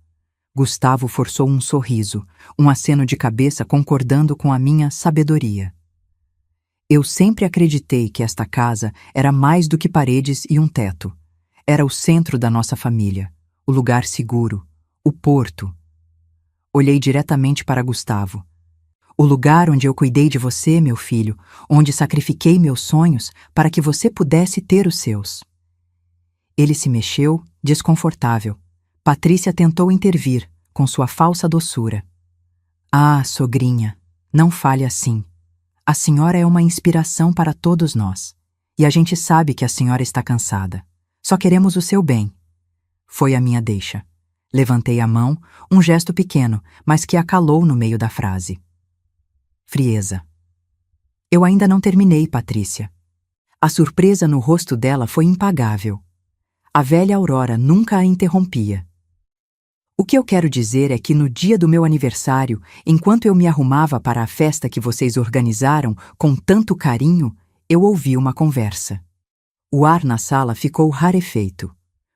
[SPEAKER 1] Gustavo forçou um sorriso, um aceno de cabeça concordando com a minha sabedoria. Eu sempre acreditei que esta casa era mais do que paredes e um teto. Era o centro da nossa família, o lugar seguro, o porto. Olhei diretamente para Gustavo. O lugar onde eu cuidei de você, meu filho, onde sacrifiquei meus sonhos para que você pudesse ter os seus. Ele se mexeu, desconfortável. Patrícia tentou intervir, com sua falsa doçura. Ah, sogrinha, não fale assim. A senhora é uma inspiração para todos nós. E a gente sabe que a senhora está cansada. Só queremos o seu bem. Foi a minha deixa. Levantei a mão, um gesto pequeno, mas que a calou no meio da frase. Frieza. Eu ainda não terminei, Patrícia. A surpresa no rosto dela foi impagável. A velha Aurora nunca a interrompia. O que eu quero dizer é que no dia do meu aniversário, enquanto eu me arrumava para a festa que vocês organizaram com tanto carinho, eu ouvi uma conversa. O ar na sala ficou rarefeito.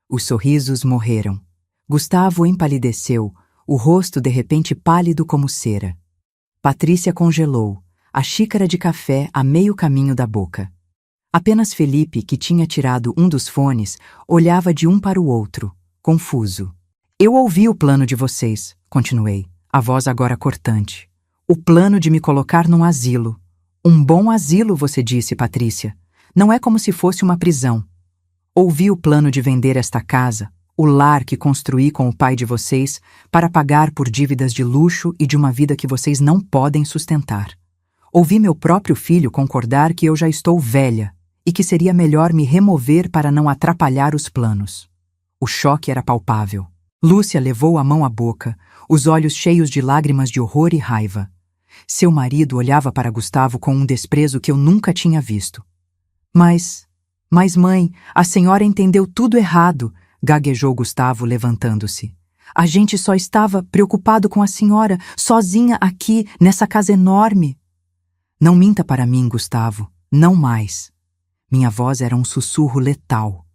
[SPEAKER 1] Os sorrisos morreram. Gustavo empalideceu, o rosto de repente pálido como cera. Patrícia congelou, a xícara de café a meio caminho da boca. Apenas Felipe, que tinha tirado um dos fones, olhava de um para o outro, confuso. Eu ouvi o plano de vocês, continuei, a voz agora cortante. O plano de me colocar num asilo. Um bom asilo, você disse, Patrícia. Não é como se fosse uma prisão. Ouvi o plano de vender esta casa, o lar que construí com o pai de vocês, para pagar por dívidas de luxo e de uma vida que vocês não podem sustentar. Ouvi meu próprio filho concordar que eu já estou velha e que seria melhor me remover para não atrapalhar os planos. O choque era palpável. Lúcia levou a mão à boca, os olhos cheios de lágrimas de horror e raiva. Seu marido olhava para Gustavo com um desprezo que eu nunca tinha visto. Mas mãe, a senhora entendeu tudo errado, gaguejou Gustavo levantando-se. A gente só estava preocupado com a senhora, sozinha aqui, nessa casa enorme. Não minta para mim, Gustavo, não mais. Minha voz era um sussurro letal.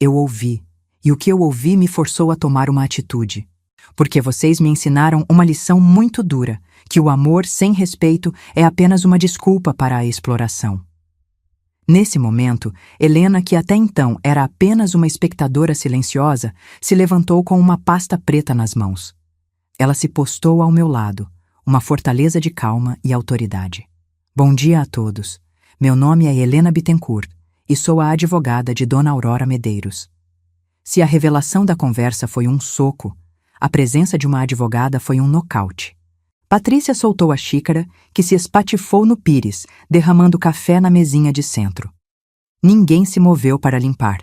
[SPEAKER 1] Eu ouvi, e o que eu ouvi me forçou a tomar uma atitude. Porque vocês me ensinaram uma lição muito dura, que o amor sem respeito é apenas uma desculpa para a exploração. Nesse momento, Helena, que até então era apenas uma espectadora silenciosa, se levantou com uma pasta preta nas mãos. Ela se postou ao meu lado, uma fortaleza de calma e autoridade. Bom dia a todos. Meu nome é Helena Bittencourt e sou a advogada de Dona Aurora Medeiros. Se a revelação da conversa foi um soco, a presença de uma advogada foi um nocaute. Patrícia soltou a xícara, que se espatifou no pires, derramando café na mesinha de centro. Ninguém se moveu para limpar.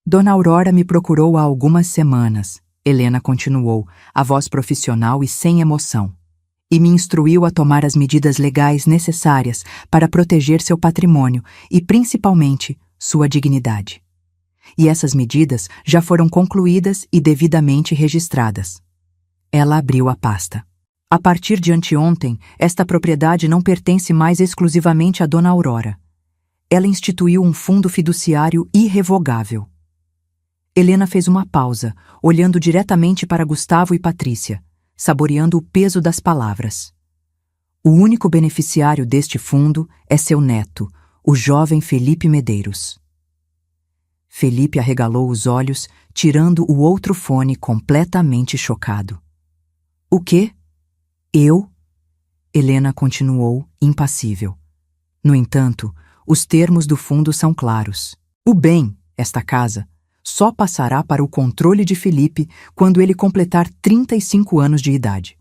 [SPEAKER 1] Dona Aurora me procurou há algumas semanas, Helena continuou, a voz profissional e sem emoção, e me instruiu a tomar as medidas legais necessárias para proteger seu patrimônio e, principalmente, sua dignidade. E essas medidas já foram concluídas e devidamente registradas. Ela abriu a pasta. A partir de anteontem, esta propriedade não pertence mais exclusivamente a Dona Aurora. Ela instituiu um fundo fiduciário irrevogável. Helena fez uma pausa, olhando diretamente para Gustavo e Patrícia, saboreando o peso das palavras. O único beneficiário deste fundo é seu neto, o jovem Felipe Medeiros. Felipe arregalou os olhos, tirando o outro fone completamente chocado. O quê? Eu? Helena continuou, impassível. No entanto, os termos do fundo são claros. O bem, esta casa, só passará para o controle de Felipe quando ele completar 35 anos de idade.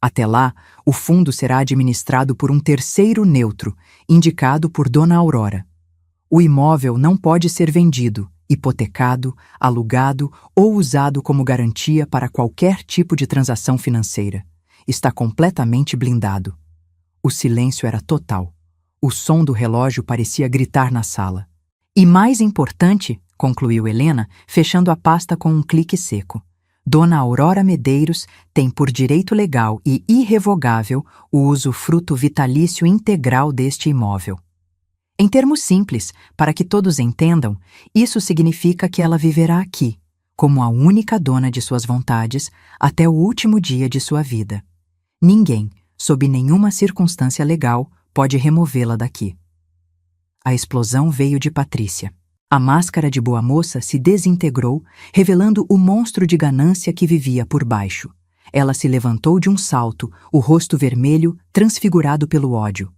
[SPEAKER 1] Até lá, o fundo será administrado por um terceiro neutro, indicado por Dona Aurora. O imóvel não pode ser vendido, hipotecado, alugado ou usado como garantia para qualquer tipo de transação financeira. Está completamente blindado. O silêncio era total. O som do relógio parecia gritar na sala. E mais importante, concluiu Helena, fechando a pasta com um clique seco, Dona Aurora Medeiros tem por direito legal e irrevogável o usufruto vitalício integral deste imóvel. Em termos simples, para que todos entendam, isso significa que ela viverá aqui, como a única dona de suas vontades, até o último dia de sua vida. Ninguém, sob nenhuma circunstância legal, pode removê-la daqui. A explosão veio de Patrícia. A máscara de boa moça se desintegrou, revelando o monstro de ganância que vivia por baixo. Ela se levantou de um salto, o rosto vermelho, transfigurado pelo ódio.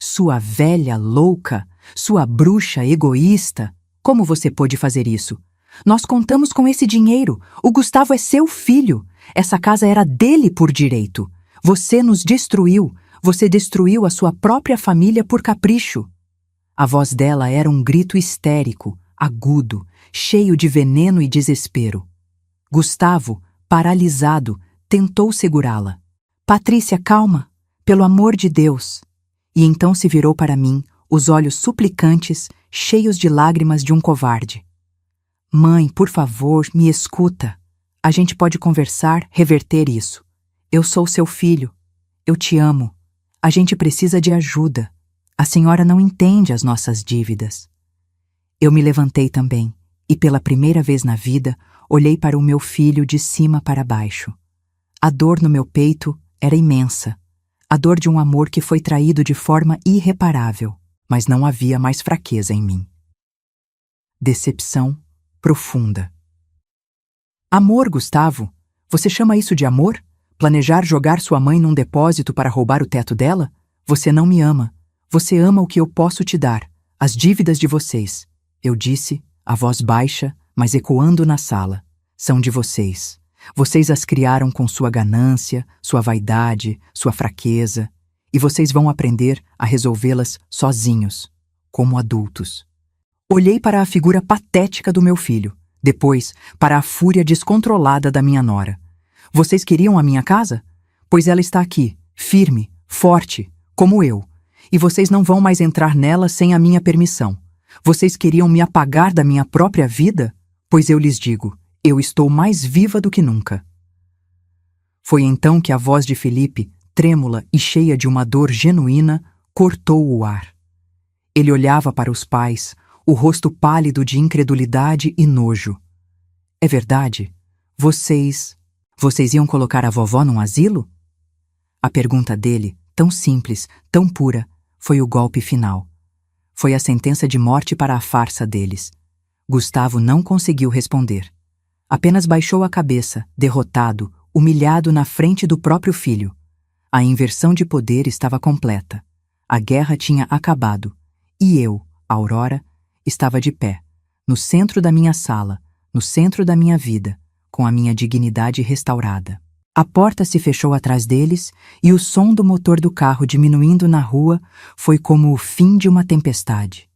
[SPEAKER 1] Sua velha louca, sua bruxa egoísta, como você pôde fazer isso? Nós contamos com esse dinheiro. O Gustavo é seu filho. Essa casa era dele por direito. Você nos destruiu. Você destruiu a sua própria família por capricho. A voz dela era um grito histérico, agudo, cheio de veneno e desespero. Gustavo, paralisado, tentou segurá-la. Patrícia, calma, pelo amor de Deus. E então se virou para mim, os olhos suplicantes, cheios de lágrimas de um covarde. Mãe, por favor, me escuta. A gente pode conversar, reverter isso. Eu sou seu filho. Eu te amo. A gente precisa de ajuda. A senhora não entende as nossas dívidas. Eu me levantei também, e pela primeira vez na vida, olhei para o meu filho de cima para baixo. A dor no meu peito era imensa. A dor de um amor que foi traído de forma irreparável, mas não havia mais fraqueza em mim. Decepção profunda. Amor, Gustavo? Você chama isso de amor? Planejar jogar sua mãe num depósito para roubar o teto dela? Você não me ama. Você ama o que eu posso te dar, as dívidas de vocês. Eu disse, a voz baixa, mas ecoando na sala. São de vocês. Vocês as criaram com sua ganância, sua vaidade, sua fraqueza, e vocês vão aprender a resolvê-las sozinhos, como adultos. Olhei para a figura patética do meu filho, depois para a fúria descontrolada da minha nora. Vocês queriam a minha casa? Pois ela está aqui, firme, forte, como eu. E vocês não vão mais entrar nela sem a minha permissão. Vocês queriam me apagar da minha própria vida? Pois eu lhes digo, eu estou mais viva do que nunca. Foi então que a voz de Felipe, trêmula e cheia de uma dor genuína, cortou o ar. Ele olhava para os pais, o rosto pálido de incredulidade e nojo. É verdade? Vocês iam colocar a vovó num asilo? A pergunta dele, tão simples, tão pura, foi o golpe final. Foi a sentença de morte para a farsa deles. Gustavo não conseguiu responder. Apenas baixou a cabeça, derrotado, humilhado na frente do próprio filho. A inversão de poder estava completa. A guerra tinha acabado. E eu, Aurora, estava de pé, no centro da minha sala, no centro da minha vida, com a minha dignidade restaurada. A porta se fechou atrás deles e o som do motor do carro diminuindo na rua foi como o fim de uma tempestade.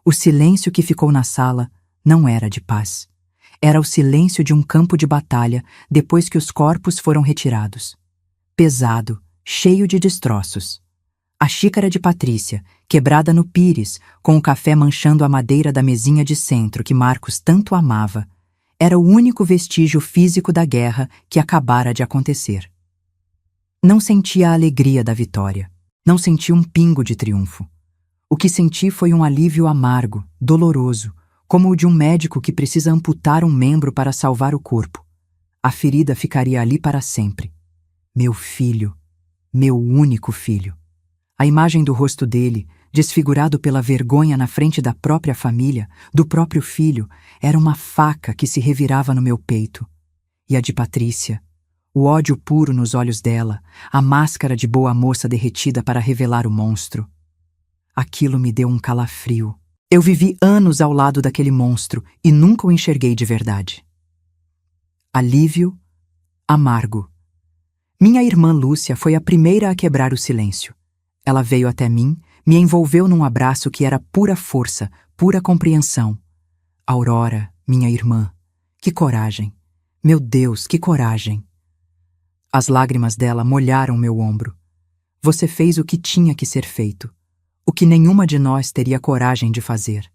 [SPEAKER 1] O silêncio que ficou na sala não era de paz. Era o silêncio de um campo de batalha depois que os corpos foram retirados. Pesado, cheio de destroços. A xícara de Patrícia, quebrada no pires, com o café manchando a madeira da mesinha de centro que Marcos tanto amava, era o único vestígio físico da guerra que acabara de acontecer. Não senti a alegria da vitória. Não senti um pingo de triunfo. O que senti foi um alívio amargo, doloroso, como o de um médico que precisa amputar um membro para salvar o corpo. A ferida ficaria ali para sempre. Meu filho, meu único filho. A imagem do rosto dele, desfigurado pela vergonha na frente da própria família, do próprio filho, era uma faca que se revirava no meu peito. E a de Patrícia, o ódio puro nos olhos dela, a máscara de boa moça derretida para revelar o monstro. Aquilo me deu um calafrio. Eu vivi anos ao lado daquele monstro e nunca o enxerguei de verdade. Alívio, amargo. Minha irmã Lúcia foi a primeira a quebrar o silêncio. Ela veio até mim, me envolveu num abraço que era pura força, pura compreensão. Aurora, minha irmã, que coragem! Meu Deus, que coragem! As lágrimas dela molharam meu ombro. Você fez o que tinha que ser feito, o que nenhuma de nós teria coragem de fazer.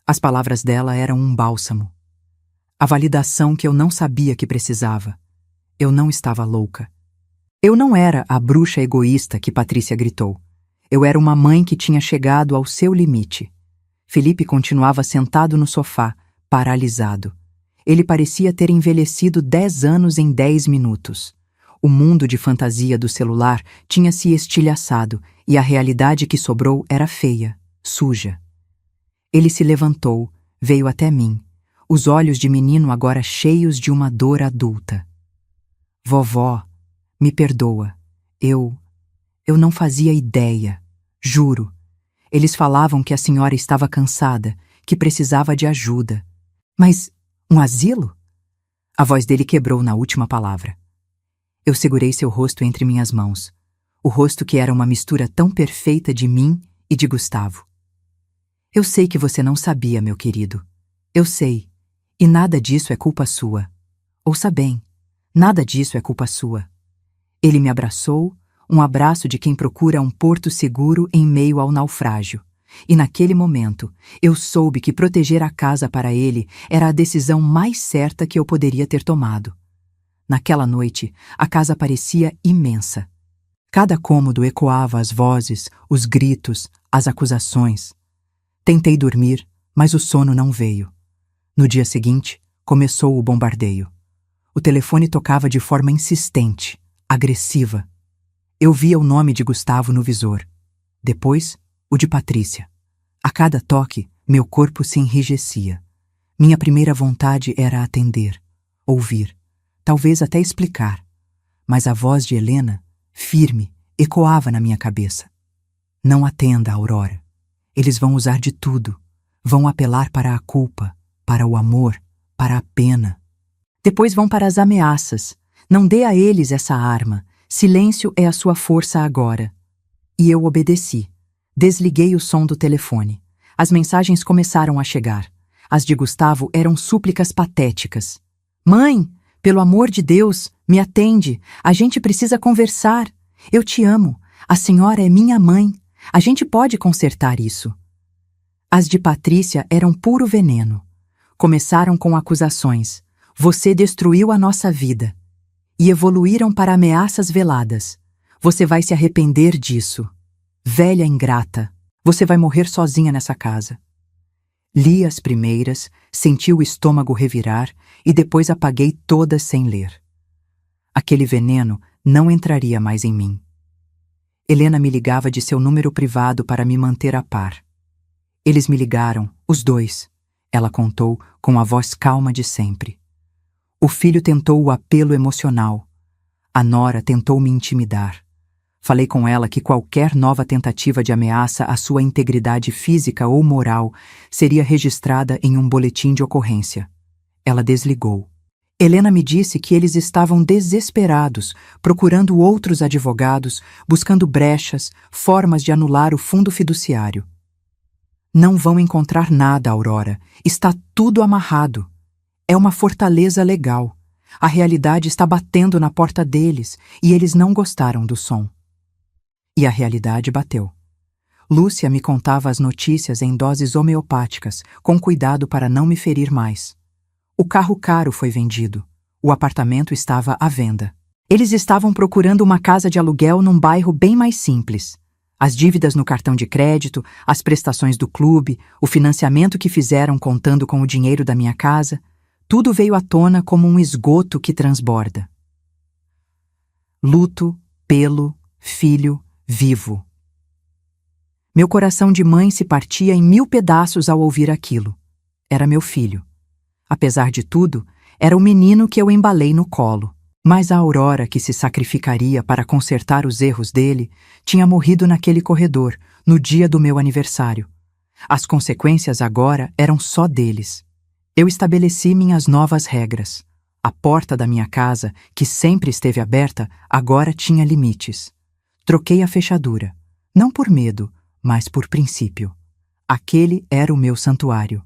[SPEAKER 1] As palavras dela eram um bálsamo. A validação que eu não sabia que precisava. Eu não estava louca. Eu não era a bruxa egoísta que Patrícia gritou. Eu era uma mãe que tinha chegado ao seu limite. Felipe continuava sentado no sofá, paralisado. Ele parecia ter envelhecido 10 anos em 10 minutos. O mundo de fantasia do celular tinha se estilhaçado e a realidade que sobrou era feia, suja. Ele se levantou, veio até mim, os olhos de menino agora cheios de uma dor adulta. Vovó, me perdoa. Eu não fazia ideia, juro. Eles falavam que a senhora estava cansada, que precisava de ajuda. Mas um asilo? A voz dele quebrou na última palavra. Eu segurei seu rosto entre minhas mãos, o rosto que era uma mistura tão perfeita de mim e de Gustavo. Eu sei que você não sabia, meu querido. Eu sei. E nada disso é culpa sua. Ouça bem, nada disso é culpa sua. Ele me abraçou, um abraço de quem procura um porto seguro em meio ao naufrágio. E naquele momento, eu soube que proteger a casa para ele era a decisão mais certa que eu poderia ter tomado. Naquela noite, a casa parecia imensa. Cada cômodo ecoava as vozes, os gritos, as acusações. Tentei dormir, mas o sono não veio. No dia seguinte, começou o bombardeio. O telefone tocava de forma insistente, agressiva. Eu via o nome de Gustavo no visor. Depois, o de Patrícia. A cada toque, meu corpo se enrijecia. Minha primeira vontade era atender, ouvir, talvez até explicar. Mas a voz de Helena, firme, ecoava na minha cabeça. Não atenda, Aurora. Eles vão usar de tudo. Vão apelar para a culpa, para o amor, para a pena. Depois vão para as ameaças. Não dê a eles essa arma. Silêncio é a sua força agora. E eu obedeci. Desliguei o som do telefone. As mensagens começaram a chegar. As de Gustavo eram súplicas patéticas. Mãe, pelo amor de Deus, me atende. A gente precisa conversar. Eu te amo. A senhora é minha mãe. A gente pode consertar isso. As de Patrícia eram puro veneno. Começaram com acusações. Você destruiu a nossa vida. E evoluíram para ameaças veladas. Você vai se arrepender disso. Velha ingrata, você vai morrer sozinha nessa casa. Li as primeiras, senti o estômago revirar e depois apaguei todas sem ler. Aquele veneno não entraria mais em mim. Helena me ligava de seu número privado para me manter a par. Eles me ligaram, os dois, ela contou com a voz calma de sempre. O filho tentou o apelo emocional. A nora tentou me intimidar. Falei com ela que qualquer nova tentativa de ameaça à sua integridade física ou moral seria registrada em um boletim de ocorrência. Ela desligou. Helena me disse que eles estavam desesperados, procurando outros advogados, buscando brechas, formas de anular o fundo fiduciário. Não vão encontrar nada, Aurora. Está tudo amarrado. É uma fortaleza legal. A realidade está batendo na porta deles e eles não gostaram do som. E a realidade bateu. Lúcia me contava as notícias em doses homeopáticas, com cuidado para não me ferir mais. O carro caro foi vendido. O apartamento estava à venda. Eles estavam procurando uma casa de aluguel num bairro bem mais simples. As dívidas no cartão de crédito, as prestações do clube, o financiamento que fizeram contando com o dinheiro da minha casa, tudo veio à tona como um esgoto que transborda. Luto, pelo, filho, vivo. Meu coração de mãe se partia em 1000 pedaços ao ouvir aquilo. Era meu filho. Apesar de tudo, era o menino que eu embalei no colo. Mas a Aurora, que se sacrificaria para consertar os erros dele, tinha morrido naquele corredor, no dia do meu aniversário. As consequências agora eram só deles. Eu estabeleci minhas novas regras. A porta da minha casa, que sempre esteve aberta, agora tinha limites. Troquei a fechadura, não por medo, mas por princípio. Aquele era o meu santuário.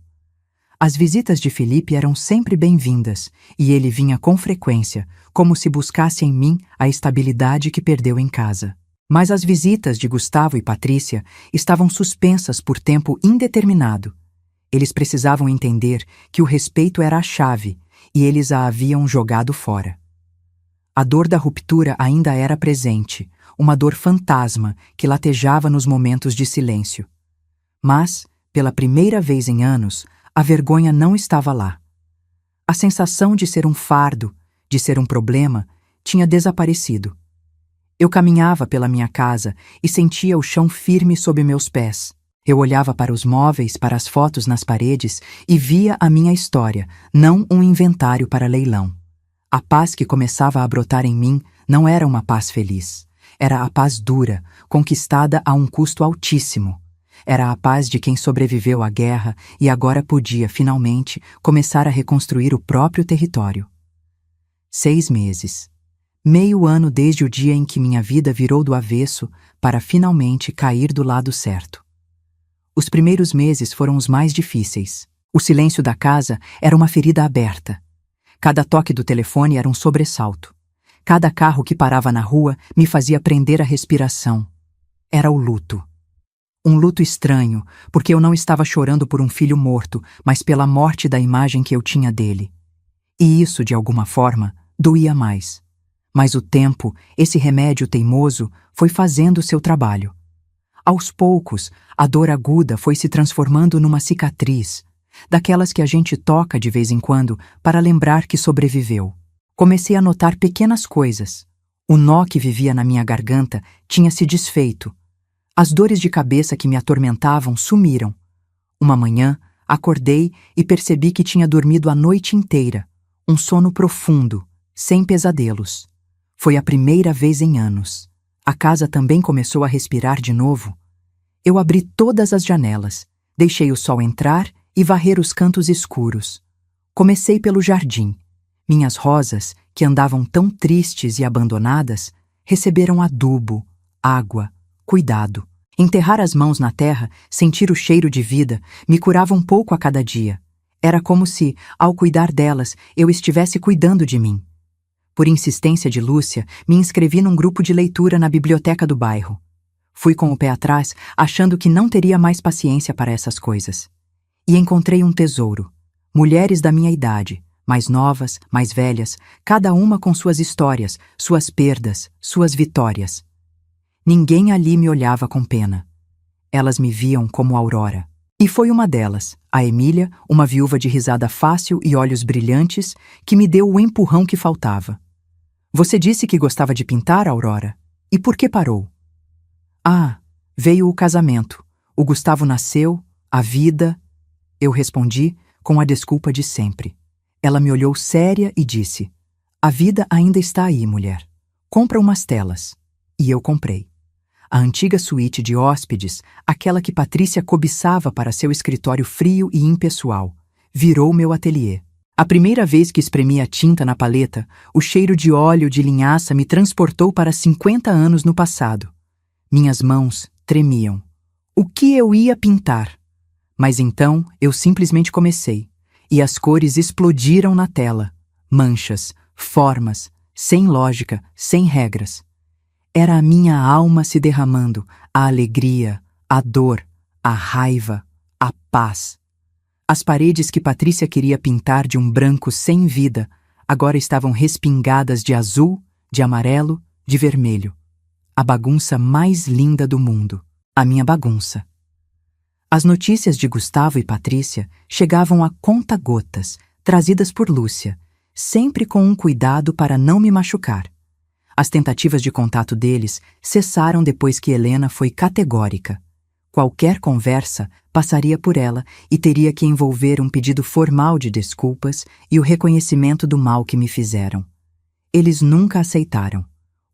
[SPEAKER 1] As visitas de Felipe eram sempre bem-vindas, e ele vinha com frequência, como se buscasse em mim a estabilidade que perdeu em casa. Mas as visitas de Gustavo e Patrícia estavam suspensas por tempo indeterminado. Eles precisavam entender que o respeito era a chave, e eles a haviam jogado fora. A dor da ruptura ainda era presente, uma dor fantasma que latejava nos momentos de silêncio. Mas, pela primeira vez em anos, a vergonha não estava lá. A sensação de ser um fardo, de ser um problema, tinha desaparecido. Eu caminhava pela minha casa e sentia o chão firme sob meus pés. Eu olhava para os móveis, para as fotos nas paredes e via a minha história, não um inventário para leilão. A paz que começava a brotar em mim não era uma paz feliz. Era a paz dura, conquistada a um custo altíssimo. Era a paz de quem sobreviveu à guerra e agora podia, finalmente, começar a reconstruir o próprio território. 6 meses. Meio ano desde o dia em que minha vida virou do avesso para finalmente cair do lado certo. Os primeiros meses foram os mais difíceis. O silêncio da casa era uma ferida aberta. Cada toque do telefone era um sobressalto. Cada carro que parava na rua me fazia prender a respiração. Era o luto. Um luto estranho, porque eu não estava chorando por um filho morto, mas pela morte da imagem que eu tinha dele. E isso, de alguma forma, doía mais. Mas o tempo, esse remédio teimoso, foi fazendo seu trabalho. Aos poucos, a dor aguda foi se transformando numa cicatriz, daquelas que a gente toca de vez em quando para lembrar que sobreviveu. Comecei a notar pequenas coisas. O nó que vivia na minha garganta tinha se desfeito. As dores de cabeça que me atormentavam sumiram. Uma manhã, acordei e percebi que tinha dormido a noite inteira, um sono profundo, sem pesadelos. Foi a primeira vez em anos. A casa também começou a respirar de novo. Eu abri todas as janelas, deixei o sol entrar e varrer os cantos escuros. Comecei pelo jardim. Minhas rosas, que andavam tão tristes e abandonadas, receberam adubo, água, cuidado. Enterrar as mãos na terra, sentir o cheiro de vida, me curava um pouco a cada dia. Era como se, ao cuidar delas, eu estivesse cuidando de mim. Por insistência de Lúcia, me inscrevi num grupo de leitura na biblioteca do bairro. Fui com o pé atrás, achando que não teria mais paciência para essas coisas. E encontrei um tesouro. Mulheres da minha idade, mais novas, mais velhas, cada uma com suas histórias, suas perdas, suas vitórias. Ninguém ali me olhava com pena. Elas me viam como Aurora. E foi uma delas, a Emília, uma viúva de risada fácil e olhos brilhantes, que me deu o empurrão que faltava. Você disse que gostava de pintar, Aurora? E por que parou? Ah, veio o casamento. O Gustavo nasceu, a vida... Eu respondi com a desculpa de sempre. Ela me olhou séria e disse: a vida ainda está aí, mulher. Compra umas telas. E eu comprei. A antiga suíte de hóspedes, aquela que Patrícia cobiçava para seu escritório frio e impessoal, virou meu ateliê. A primeira vez que espremi a tinta na paleta, o cheiro de óleo de linhaça me transportou para 50 anos no passado. Minhas mãos tremiam. O que eu ia pintar? Mas então eu simplesmente comecei, e as cores explodiram na tela. Manchas, formas, sem lógica, sem regras. Era a minha alma se derramando, a alegria, a dor, a raiva, a paz. As paredes que Patrícia queria pintar de um branco sem vida agora estavam respingadas de azul, de amarelo, de vermelho. A bagunça mais linda do mundo. A minha bagunça. As notícias de Gustavo e Patrícia chegavam a conta-gotas, trazidas por Lúcia, sempre com um cuidado para não me machucar. As tentativas de contato deles cessaram depois que Helena foi categórica. Qualquer conversa passaria por ela e teria que envolver um pedido formal de desculpas e o reconhecimento do mal que me fizeram. Eles nunca aceitaram.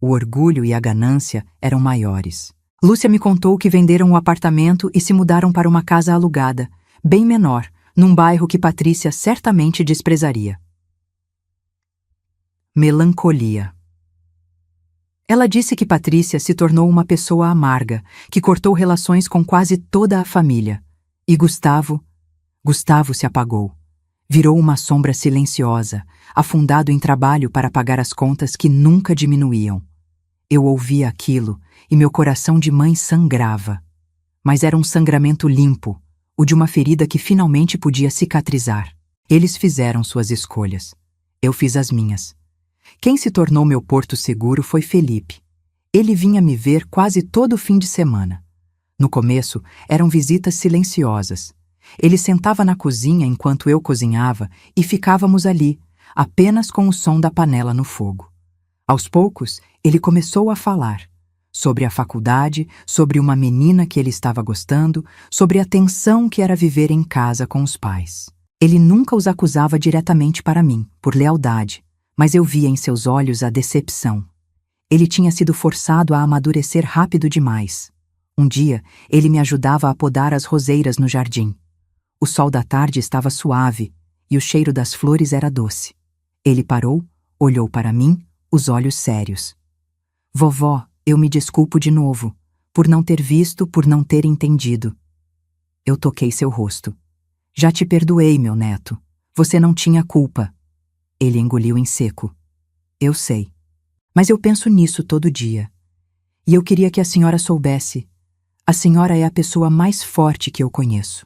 [SPEAKER 1] O orgulho e a ganância eram maiores. Lúcia me contou que venderam o apartamento e se mudaram para uma casa alugada, bem menor, num bairro que Patrícia certamente desprezaria. Melancolia. Ela disse que Patrícia se tornou uma pessoa amarga, que cortou relações com quase toda a família. E Gustavo se apagou. Virou uma sombra silenciosa, afundado em trabalho para pagar as contas que nunca diminuíam. Eu ouvia aquilo e meu coração de mãe sangrava. Mas era um sangramento limpo, o de uma ferida que finalmente podia cicatrizar. Eles fizeram suas escolhas. Eu fiz as minhas. Quem se tornou meu porto seguro foi Felipe. Ele vinha me ver quase todo fim de semana. No começo, eram visitas silenciosas. Ele sentava na cozinha enquanto eu cozinhava e ficávamos ali, apenas com o som da panela no fogo. Aos poucos, ele começou a falar sobre a faculdade, sobre uma menina que ele estava gostando, sobre a tensão que era viver em casa com os pais. Ele nunca os acusava diretamente para mim, por lealdade, mas eu via em seus olhos a decepção. Ele tinha sido forçado a amadurecer rápido demais. Um dia, ele me ajudava a podar as roseiras no jardim. O sol da tarde estava suave e o cheiro das flores era doce. Ele parou, olhou para mim, os olhos sérios. Vovó, eu me desculpo de novo, por não ter visto, por não ter entendido. Eu toquei seu rosto. Já te perdoei, meu neto. Você não tinha culpa. Ele engoliu em seco. Eu sei. Mas eu penso nisso todo dia. E eu queria que a senhora soubesse. A senhora é a pessoa mais forte que eu conheço.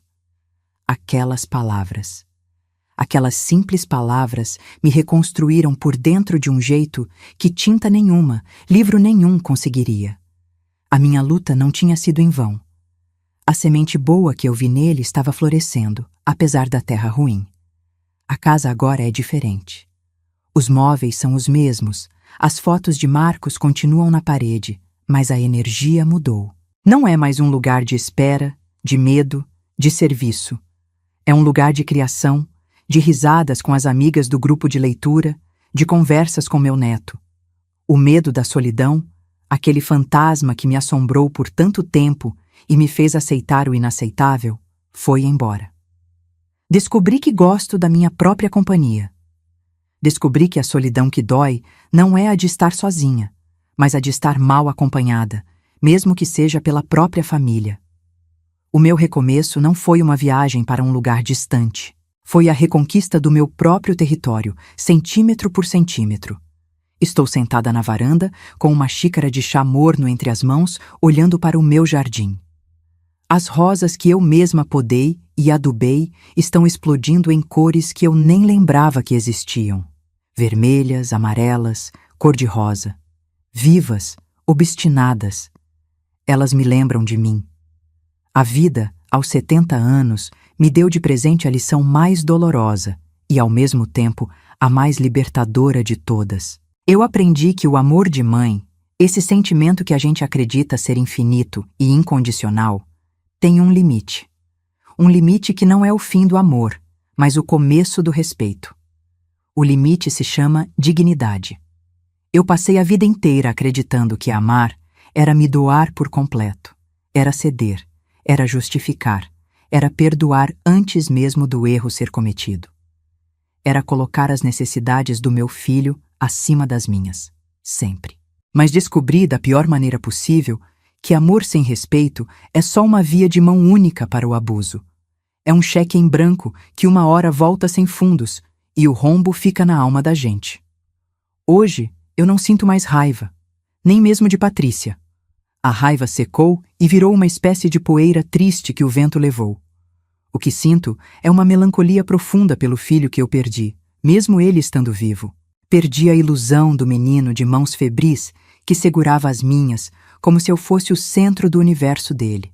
[SPEAKER 1] Aquelas palavras. Aquelas simples palavras me reconstruíram por dentro de um jeito que tinta nenhuma, livro nenhum conseguiria. A minha luta não tinha sido em vão. A semente boa que eu vi nele estava florescendo, apesar da terra ruim. A casa agora é diferente. Os móveis são os mesmos, as fotos de Marcos continuam na parede, mas a energia mudou. Não é mais um lugar de espera, de medo, de serviço. É um lugar de criação, de risadas com as amigas do grupo de leitura, de conversas com meu neto. O medo da solidão, aquele fantasma que me assombrou por tanto tempo e me fez aceitar o inaceitável, foi embora. Descobri que gosto da minha própria companhia. Descobri que a solidão que dói não é a de estar sozinha, mas a de estar mal acompanhada, mesmo que seja pela própria família. O meu recomeço não foi uma viagem para um lugar distante. Foi a reconquista do meu próprio território, centímetro por centímetro. Estou sentada na varanda, com uma xícara de chá morno entre as mãos, olhando para o meu jardim. As rosas que eu mesma podei e adubei estão explodindo em cores que eu nem lembrava que existiam. Vermelhas, amarelas, cor-de-rosa. Vivas, obstinadas. Elas me lembram de mim. A vida, aos 70 anos, me deu de presente a lição mais dolorosa e, ao mesmo tempo, a mais libertadora de todas. Eu aprendi que o amor de mãe, esse sentimento que a gente acredita ser infinito e incondicional, tem um limite. Um limite que não é o fim do amor, mas o começo do respeito. O limite se chama dignidade. Eu passei a vida inteira acreditando que amar era me doar por completo, era ceder, era justificar, era perdoar antes mesmo do erro ser cometido. Era colocar as necessidades do meu filho acima das minhas, sempre. Mas descobri da pior maneira possível que amor sem respeito é só uma via de mão única para o abuso. É um cheque em branco que uma hora volta sem fundos e o rombo fica na alma da gente. Hoje eu não sinto mais raiva, nem mesmo de Patrícia. A raiva secou e virou uma espécie de poeira triste que o vento levou. O que sinto é uma melancolia profunda pelo filho que eu perdi, mesmo ele estando vivo. Perdi a ilusão do menino de mãos febris que segurava as minhas como se eu fosse o centro do universo dele.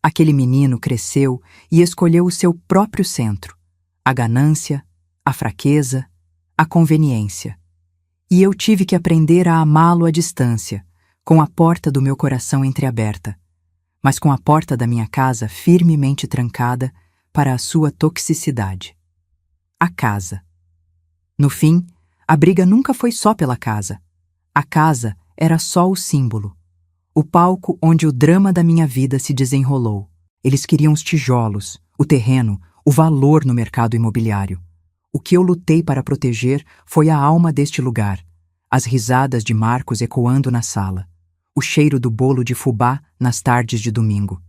[SPEAKER 1] Aquele menino cresceu e escolheu o seu próprio centro, a ganância, a fraqueza, a conveniência. E eu tive que aprender a amá-lo à distância, com a porta do meu coração entreaberta, mas com a porta da minha casa firmemente trancada para a sua toxicidade. A casa. No fim, a briga nunca foi só pela casa. A casa era só o símbolo, o palco onde o drama da minha vida se desenrolou. Eles queriam os tijolos, o terreno, o valor no mercado imobiliário. O que eu lutei para proteger foi a alma deste lugar, as risadas de Marcos ecoando na sala, o cheiro do bolo de fubá nas tardes de domingo,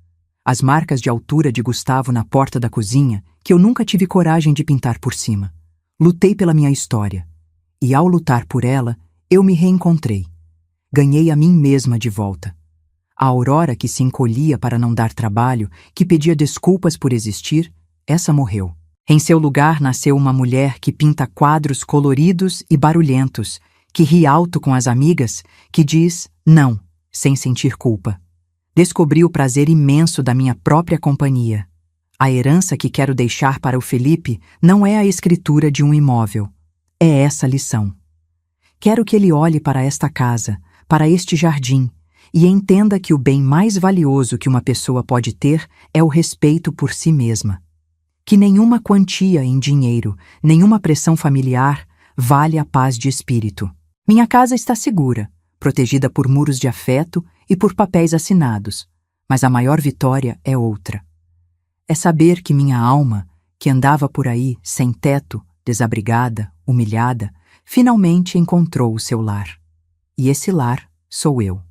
[SPEAKER 1] as marcas de altura de Gustavo na porta da cozinha que eu nunca tive coragem de pintar por cima. Lutei pela minha história, e ao lutar por ela, eu me reencontrei. Ganhei a mim mesma de volta. A Aurora que se encolhia para não dar trabalho, que pedia desculpas por existir, essa morreu. Em seu lugar nasceu uma mulher que pinta quadros coloridos e barulhentos, que ri alto com as amigas, que diz não, sem sentir culpa. Descobri o prazer imenso da minha própria companhia. A herança que quero deixar para o Felipe não é a escritura de um imóvel. É essa lição. Quero que ele olhe para esta casa, para este jardim, e entenda que o bem mais valioso que uma pessoa pode ter é o respeito por si mesma. Que nenhuma quantia em dinheiro, nenhuma pressão familiar vale a paz de espírito. Minha casa está segura, protegida por muros de afeto e por papéis assinados, mas a maior vitória é outra. É saber que minha alma, que andava por aí sem teto, desabrigada, humilhada, finalmente encontrou o seu lar. E esse lar sou eu.